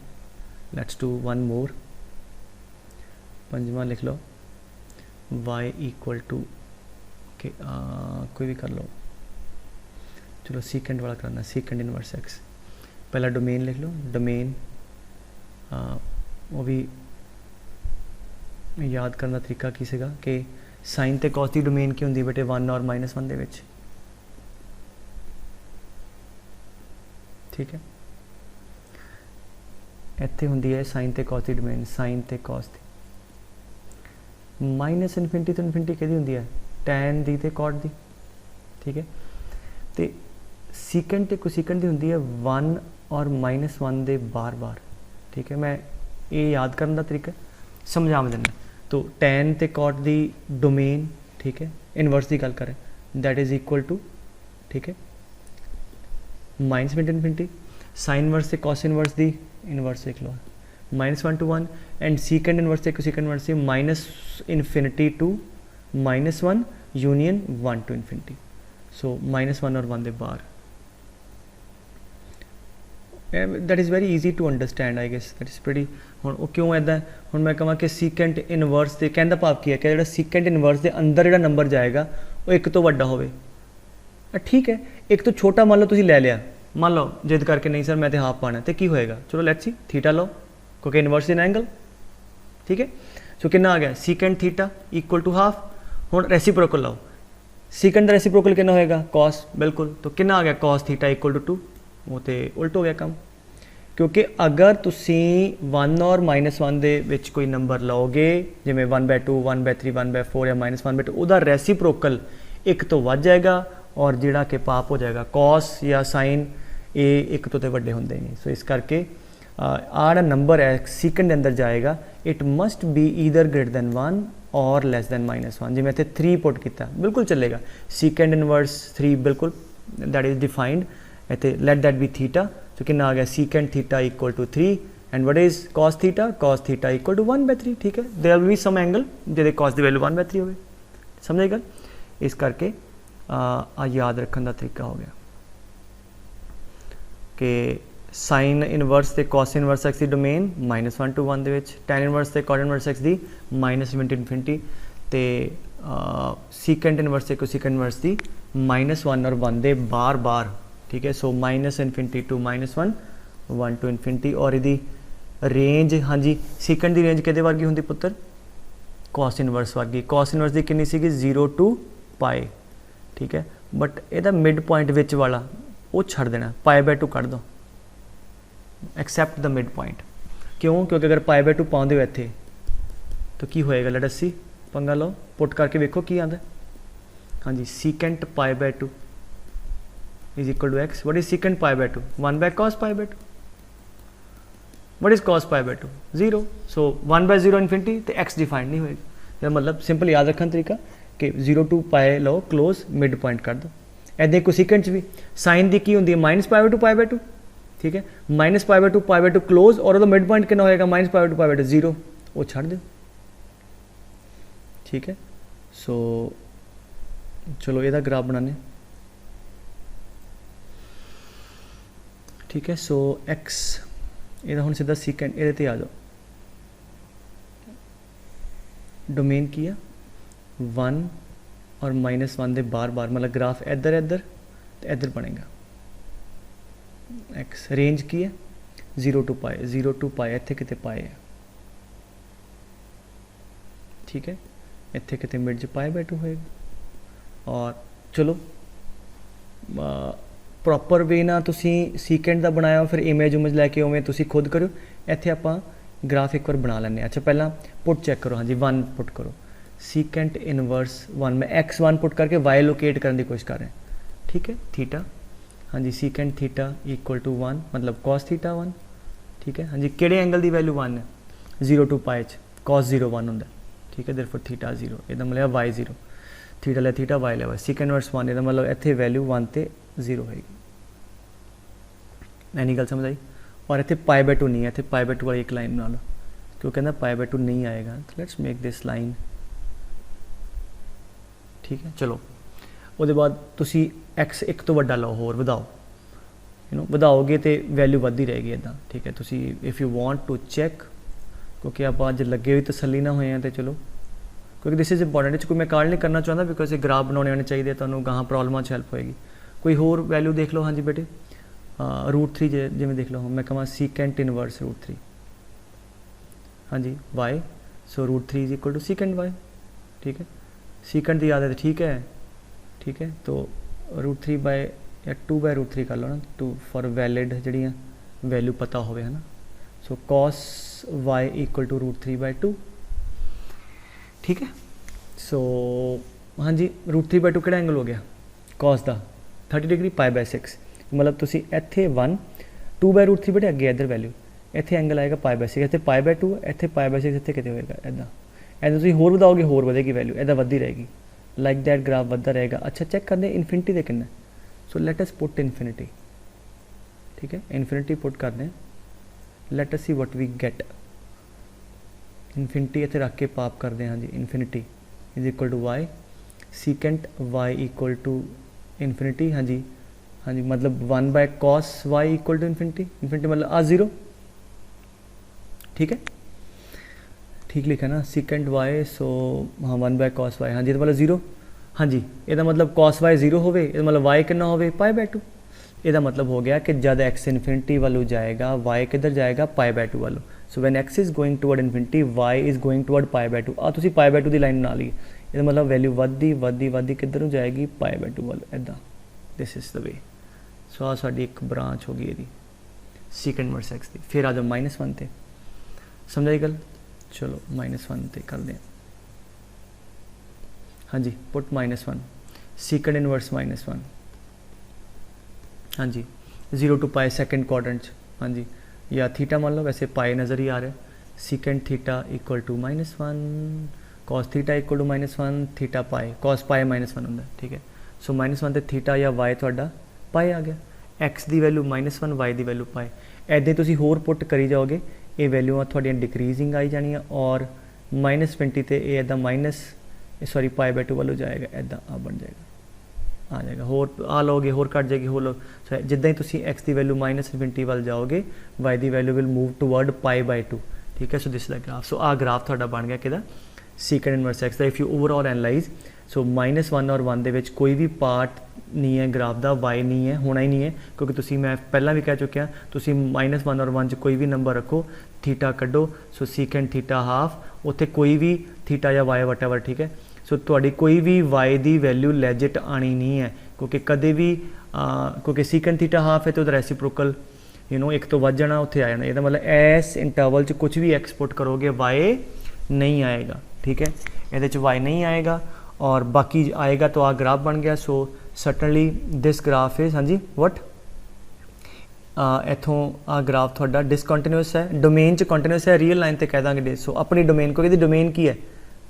लेट्स डू वन मोर। पंजवा लिख लो y इक्वल टू के कोई भी कर लो, चलो सीकेंड वाला करना, सीकेंड इनवर्स x। पहला डोमेन लिख लो, डोमेन वो भी याद करना तरीका की सीगा कि साइन ते कॉस दी डोमेन की हुंदी बेटे 1 और -1 दे विच, ठीक है। इत्थे हुंदी है साइन ते कॉस दी डोमेन, साइन ते कॉस दी। माइनस इनफिनिटी तो इनफिनिटी किहदी हुंदी है, टैन दी ते कॉट दी, ठीक है। तो सीकेंड ते कोसीकेंड दी हुंदी है 1 और -1 दे बार बार, ठीक है। मैं ये याद करने का तरीका समझा देना। तो टैन ते कॉट दी डोमेन, ठीक है, इनवर्स की गल करें, दैट इज इक्वल टू, ठीक है, माइनस इनफिनिटी। साइन इनवर्स से कॉस इनवर्स दी इनवर्स लिख लो, -1 to 1, एंड सीकेंड इनवर्स से कोसीकेंड इनवर्स से minus infinity to -1 union 1 to infinity. So -1 और 1 दे बार, that is very easy to understand, I guess that is pretty. हुण वो क्यों ऐदा हुण मैं कहां कि सीकेंड इनवर्स दे कहने दा भाव की है कि जिहड़ा सीकेंड इनवर्स दे अंदर जिहड़ा नंबर जाएगा वो एक तो वड्डा होवे, ठीक है। एक तो छोटा मान लो तुसीं लै लिया, मान लो जिद करके नहीं सर मैं तो हाफ पाना, तो की होएगा, चलो लेट्स सी थीटा लो क्योंकि इनवर्स इन एंगल, ठीक है। सो कितना आ गया, secant theta equal to half. हुण रेसिप्रोकल लाओ, सीकेंड दा रेसिप्रोकल कितना होएगा, कॉस, बिल्कुल। तो कितना आ गया, कॉस थीटा इक्वल टू 2, वो तो उल्ट हो गया काम, क्योंकि अगर तुसी 1 और -1 दे विच कोई नंबर लाओगे जिमें 1/2 1/3 1/4 या -1/2, उहदा रेसिप्रोकल एक तो वध जाएगा और जिहड़ा कि पाप हो जाएगा, कॉस या साइन ये एक तो वड्डे होंदे नहीं। सो इस करके आड़ा नंबर है सीकेंड के अंदर जाएगा, it must be either greater than 1 और लैस दैन -1। जिवें इत्थे 3 पुट किया बिल्कुल चलेगा, सीकेंड इनवर्स 3 बिल्कुल दैट इज डिफाइंड, इत्थे लेट दैट बी थीटा। तो कितना आ गया, secant theta equal to 3 and what is cos theta equal to 1/3, ठीक है। There will be some angle जिहदे कॉस दी वैल्यू 1/3 होवे, समझ गए। इस करके याद रखने का तरीका हो गया कि साइन इनवर्स ते कॉस इनवर्स एक्स की domain -1 to 1 they which, tan inverse ते कॉट इनवर्स एक्स दी -1 ते सीकेंड इनवर्स ते कोसीकेंड इनवर्स दी -1 और 1 दे बार बार, ठीक है। सो -इनफिनिटी टू -1 1 to इनफिनिटी। और यदि रेंज, हाँ जी, सीकेंड की रेंज किहदे वर्गी हुंदी पुत्तर, कॉस इनवर्स वर्गी। कॉस इनवर्स की कितनी सीगी 0 to पाई, ठीक है। बट यदा मिड पॉइंट विच वाला वो छड़ देना, π/2 कट दो, एक्सैप्ट द मिड पॉइंट। क्यों, क्योंकि अगर π/2 पाउंदे हो इत्थे तो की होएगा, लेट अस सी, पंगा लो, पुट करके वेखो की आंदा। हाँ जी, secant π/2 is equal to x. What is secant π/2, 1/cos π/2। What is cos π/2, 0। So 1/0 infinity तो एक्स डिफाइंड नहीं होएगा। मतलब सिंपल याद रखने तरीका कि 0 to पाए लो, क्लोज मिड पॉइंट कर दो। ऐसे कोसीकेंट भी साइन की की होंगी -π/2 π/2, ठीक है, -π/2 π/2 क्लोज, और वो मिड पॉइंट कितना होएगा, -π/2 π/2 0, वो छड़ दो, ठीक है। सो चलो यदा ग्राफ बनाने, ठीक है। सो एक्स यदा हुण सीधा सीकेंड ये ते आ जाओ, डोमेन की है 1 और -1 दे बार बार, मतलब ग्राफ इधर इधर तो इधर बनेगा। एक्स रेंज की है 0 to पाए, 0 to पाए, इत्थे किते पाए है, ठीक है, इत्थे किते मिड च π/2 होएगा। और चलो प्रॉपर वे ना तुसी सीकेंड का बनाया, फिर इमेज उमेज लैके उवें तुसी खुद करो। इत्थे आपां ग्राफ एक बार बना लैंदे। अच्छा पहला पुट चेक करो, हाँ जी 1 पुट करो, सीकेंट इनवर्स 1, मैं x1 पुट करके y लोकेट करने की कोशिश कर रहे हैं, ठीक है। थीटा, हाँ जी, सीकेंट थीटा इक्वल टू 1, मतलब cos थीटा 1, ठीक है। हाँ जी, किहड़े एंगल की वैल्यू 1 है, 0 to पाए cos 0 1 होंदा, ठीक है। देयरफॉर थीटा 0, ਇਹਦਾ मतलब y 0, थीटा ले थीटा y ले y, सीकेंट इनवर्स 1, ਇਹਦਾ मतलब ਇੱਥੇ वैल्यू 1 ਤੇ 0 होएगी। एनी गल समझ आई। और इतने पाई बाय 2 नहीं है, इतने पाई बाय 2 वाली एक लाइन बना लो, क्यों कहना पाई बाय 2 नहीं आएगा, तो लेट्स मेक दिस लाइन। ठीक है, चलो ਉਹਦੇ ਬਾਅਦ ਤੁਸੀਂ x ਇੱਕ ਤੋਂ ਵੱਡਾ ਲਓ, ਹੋਰ ਵਧਾਓ, ਵਧਾਓਗੇ तो वैल्यू ਵੱਧਦੀ रहेगी ਇੱਦਾਂ। ठीक है, ਤੁਸੀਂ if you want to check, क्योंकि आप अज लगे हुई तसली ना होए हैं, तो चलो क्योंकि दिस इज़ इंपॉर्टेंट, कोई मैं काल नहीं करना चाहता बिकॉज ये ग्राफ बनाने होने चाहिए, तो गाह प्रॉब्लम हेल्प होएगी। कोई होर वैल्यू देख लो। हाँ जी बेटे, √3 जिमें देख लो, मैं कहा सीकेंट इनवर्स √3, हाँ जी y, so √3 is equal to secant y. ठीक है, सीकेंट की याद है, ठीक है, ठीक है, तो √3 बाय या 2 बाय √3 कर लो ना, 2 फॉर वैलिड जड़ियाँ वैल्यू पता होवे, है ना। So cos y equal to √3 by 2। ठीक है, सो हाँ जी √3 बाय 2 किहड़ा एंगल हो गया कॉस का 30 डिग्री, पाई बाय 6, मतलब तुसी इत्थे 1 2 बाय √3 बेटे अगे इधर वैल्यू, इत्थे एंगल आएगा पाई बाय 6, इत्थे पाई बाय 2, इत्थे पाई बाय 6, इत्थे किते होएगा इदा, इदा तुसी होर वधाओगे होर वधेगी वैल्यू, इदा वधदी रहेगी, लाइक दैट ग्राफ वधदा रहेगा। अच्छा चेक करते इनफिनिटी दे किन्ना, so let us put infinity. ठीक है, इनफिनिटी पुट करते हैं, let us see what we get. Infinity इत्थे रख के पाप करते हैं, हाँ जी infinity is equal to y, secant y equal to infinity, हाँ जी, हाँ जी, मतलब 1 by cos y equal to infinity, infinity मतलब 0। ठीक है, ठीक लिखा ना, सीकेंट वाई, सो हाँ 1 बाय कॉस वाई, हाँ जी, तो मतलब 0, हाँ जी, यदा मतलब कॉस वाई 0 होवे, मतलब वाई कितना होवे पाई बाय 2, यदा मतलब हो गया कि जब एक्स इनफिनिटी वालों जाएगा वाई किधर जाएगा पाई बाय 2 वालों। So when x is going toward infinity y is going toward pi by 2, आ तुसी पाई बाय 2 की लाइन बना ली, यदा मतलब वैल्यू वधदी वधदी वधदी किधर जाएगी पाई बाय 2 वालों, इदा। This is the way. So आ साडी एक ब्रांच हो गई यदी सीकेंट इनवर्स एक्स की। फिर आ जाओ -1 ते, समझाई गल, चलो -1 ते कर दें, हाँ जी, पुट -1 सीकेंट इनवर्स -1, हाँ जी, 0 to पाई सेकेंड क्वाड्रेंट, हाँ जी, या थीटा मान लो, वैसे पाई नज़र ही आ रहा है, secant theta equal to -1, cos theta equal to -1, theta pi, cos pi -1 होंगे। ठीक है, सो -1 ते थीटा या वाई थोड़ा पाई आ गया, एक्स की वैल्यू -1, वाई की वैल्यू पाई, ऐदे तुसी होर पुट करी जाओगे, ये वैल्यूआं थोड़ियां डिक्रीजिंग आई जानियां, और -20 ते ये इदा सॉरी पाई बाय 2 वालों जाएगा, इदा आ बन जाएगा, आ जाएगा, होर आ लोगे होर कट जाएगी, होर लो जिदा ही तुसी एक्स की वैल्यू -20 वाल जाओगे, वाई की value will move toward pi by 2। ठीक है, so this the graph. So आ ग्राफ थोड़ा बन गया कि सीकेंट इनवर्स एक्स का। If you overall analyse, so -1 और 1 दे विच कोई भी पार्ट नहीं है ग्राफ का, वाई नहीं है, होना ही नहीं है, क्योंकि तुसी मैं पहला भी कह चुकिया, तुसी -1 और 1 कोई भी नंबर रखो, थीटा कड्डो, सो सीकेंट थीटा हाफ, उत्थे कोई भी थीटा या वाई वट एवर। ठीक है, सो तुहाडी कोई भी वाई की वैल्यू लैजिट आनी नहीं है, क्योंकि कदे भी क्योंकि सीकेंट थीटा हाफ है तो उधर रेसिप्रोकल एक तो वध जाना, उत्थे आ जाना, ये मतलब इस इंटरवल च कुछ भी एक्सपोर्ट करोगे वाई नहीं आएगा। ठीक है, ये वाई नहीं आएगा, और बाकी आएगा तो आ ग्राफ बन गया। सो सर्टनली दिस ग्राफ इज, हाँ जी वट, इतों आ ग्राफ थोड़ा डिसकंटिन्यूस है, डोमेन च कंटिन्यूस है, रियल लाइन ते कह देंगे। सो अपनी डोमेन को, डोमेन की है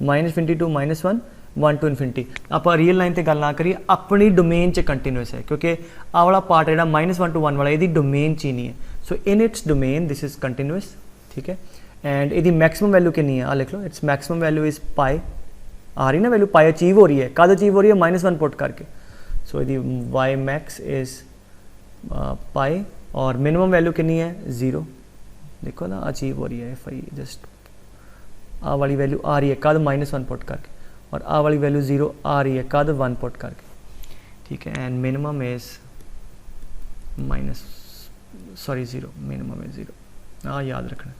-∞ to -1, 1 to इनफिनिटी। आप रियल लाइन ते गल ना करिए, अपनी डोमेन च कंटिन्यूस है, क्योंकि आ वाला पार्ट है -1 to 1 वाला ये डोमेन च ही नहीं है। So in its domain this is continuous. ठीक है, एंड ये मैक्सिमम वैल्यू कितनी है, आ लिख लो, its maximum value is pi, आ रही ना वैल्यू, पाई अचीव हो रही है, कद अचीव हो रही है -1 पुट करके। सो यदि वाई मैक्स इज पाई, और मिनिमम वैल्यू कितनी है 0, देखो ना अचीव हो रही है, एफ आई जस्ट आ वाली वैल्यू आ रही है कद -1 पुट करके, और आ वाली वैल्यू 0 आ रही है कद 1 पुट करके। ठीक है, and minimum is -0, minimum is 0, आ याद रखना।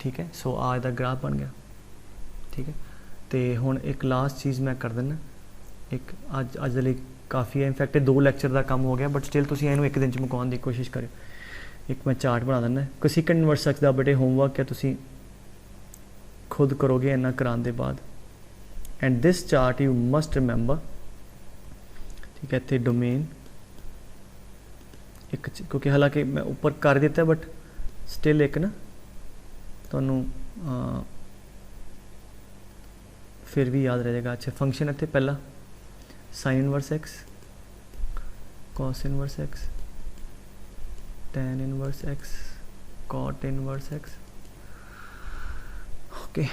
ठीक है, सो आ इहदा ग्राफ बन गया। ठीक है, तो हुण एक लास्ट चीज़ मैं कर देना, एक अज दे लई काफ़ी है, इनफैक्ट 2 लैक्चर का काम हो गया, बट स्टिल तुसीं इहनूं एक दिन च मुकाउण की कोशिश करो। एक मैं चार्ट बना देना, कोई सीकेंट इनवर्स एक्स दा बेटे होमवर्क है, तुसीं खुद करोगे इन्ना कराने के बाद, and this chart you must remember. ठीक है, इत्थे डोमेन एक, क्योंकि हालांकि मैं ऊपर कर दिता है, बट स्टिल एक ना तुहानूं फिर भी याद रहेगा। अच्छा, फंक्शन इत्थे पहला sign inverse x, cos inverse x, tan inverse x, cot inverse x, okay,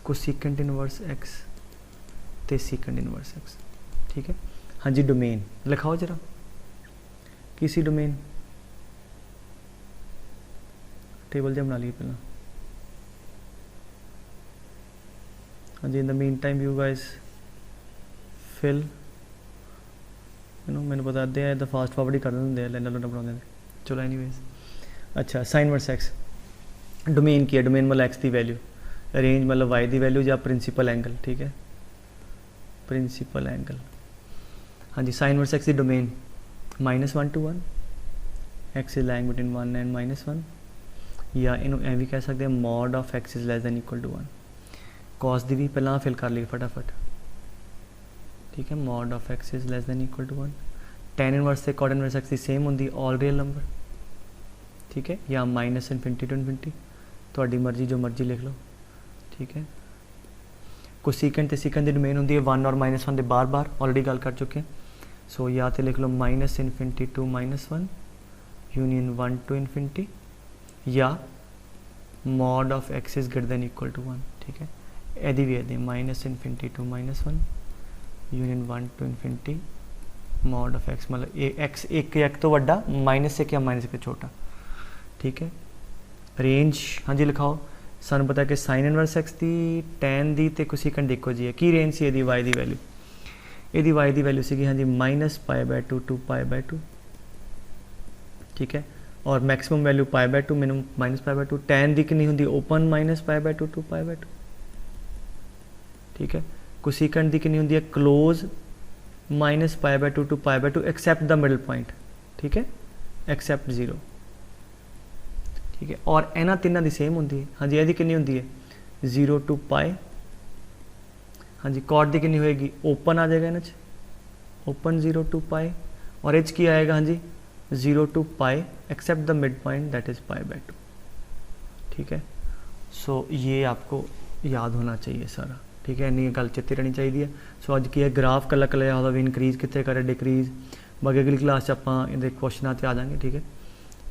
cosecant inverse x ते सेकेंड इनवर्स x, ठीक है। हाँ जी, डोमेन लिखाओ जरा, किसी डोमेन टेबल जब बना लिए पहला। हाँ जी, in the mean time you guys fill, मैंने बता दिया तो फास्ट फॉरवर्ड ही कर देंगे, लाइन लाइन बनाते हैं। चलो एनीवेज, अच्छा साइन इनवर्स एक्स, डोमेन की है, डोमेन मतलब एक्स की वैल्यू, रेंज मतलब वाई की वैल्यू या प्रिंसिपल एंगल, ठीक है, प्रिंसिपल एंगल। हाँ जी, साइन इनवर्स एक्स की domain -1 to 1, x is lying between 1 and -1, या इन्हों एवं भी कह सकते हैं mod of x is less than equal to 1। Cos दी भी पहला फिल कर ली फटाफट, ठीक है, mod of x is less than equal to 1। Tan inverse से कॉट इनवर्स एक्स की सेम होंगी, ऑल रियल नंबर, ठीक है, या -∞ to ∞, थोड़ी मर्जी जो मर्जी लिख लो, ठीक है। कोसेकेंट ते सेकेंड की डोमेन होंगी 1 और -1 के बार बार ऑलरेडी गल कर चुके हैं। सो या तो लिख लो -∞ to -1 यूनियन 1 to ∞, या mod of x is greater than equal to 1, ठीक है। यदि भी यदि -∞ to -1 union 1 to ∞, mod of x मतलब एक्स एक तो वड्डा, -1 या -1 छोटा, ठीक है। रेंज हाँ जी लिखाओ, सानू पता है कि साइन इनवर्स एक्स की, टैन दी ते कोसेकेंट दी इक्को जी है। की रेंज सी यदि वाई की वैल्यू, यदि वाई की वैल्यू सी हाँ जी -π/2 to π/2, ठीक है, और मैक्सिमम वैल्यू π/2, मिनिमम -π/2। टैन दी कितनी होंगी, ओपन -π/2 to π/2, ठीक है। कोसेकेंट दी कितनी होंगी है, close -π/2 to π/2 except the middle point, ठीक है, एक्सेप्ट 0, ठीक है। और इन्होंने तीनों की सेम होंगी है। हाँ जी, यदि कितनी होंगी है 0 to π। हाँ जी, कॉट दी कितनी होएगी, ओपन आ जाएगा इन्हें, ओपन 0 to π, और एच की आएगा हाँ जी 0 to π except the mid point that is π/2, ठीक है। सो ये आपको याद होना चाहिए सारा, ठीक है, इन्नी गल चेते रहनी चाहिए है। सो अज की है ग्राफ कला कला याद हो, इनक्रीज कितने करे, डिक्रीज, बाकी अगली क्लास आप इन क्वेश्चन से आ जाएंगे, ठीक है,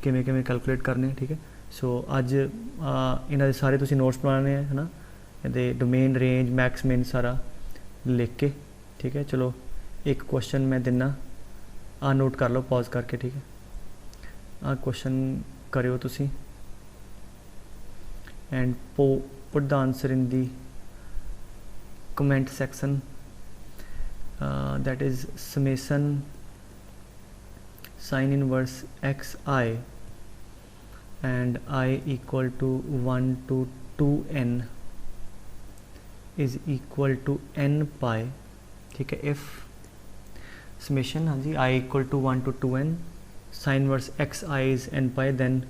किमें किमें कैलकुलेट करने, ठीक है। सो अज इन्हों के सारे तुसीं नोट्स बनाने है ना, ये डोमेन रेंज मैक्स मिन सारा लिख के, ठीक है। चलो एक क्वेश्चन मैं देना, आ नोट कर लो पॉज करके, ठीक है। आ क्वेश्चन करो तुसीं and put the answer in the comment section, that is summation sin inverse xi and I equal to 1 to 2n is equal to n pi, ठीक है। if summation हाँ जी I equal to 1 to 2n sin inverse xi is n pi, then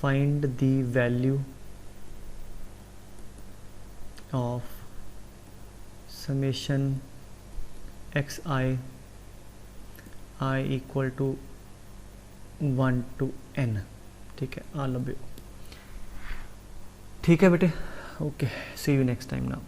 find the value of summation xi I equal to 1 to n, ठीक है। आ लो, ठीक है बेटे, okay, see you next time now.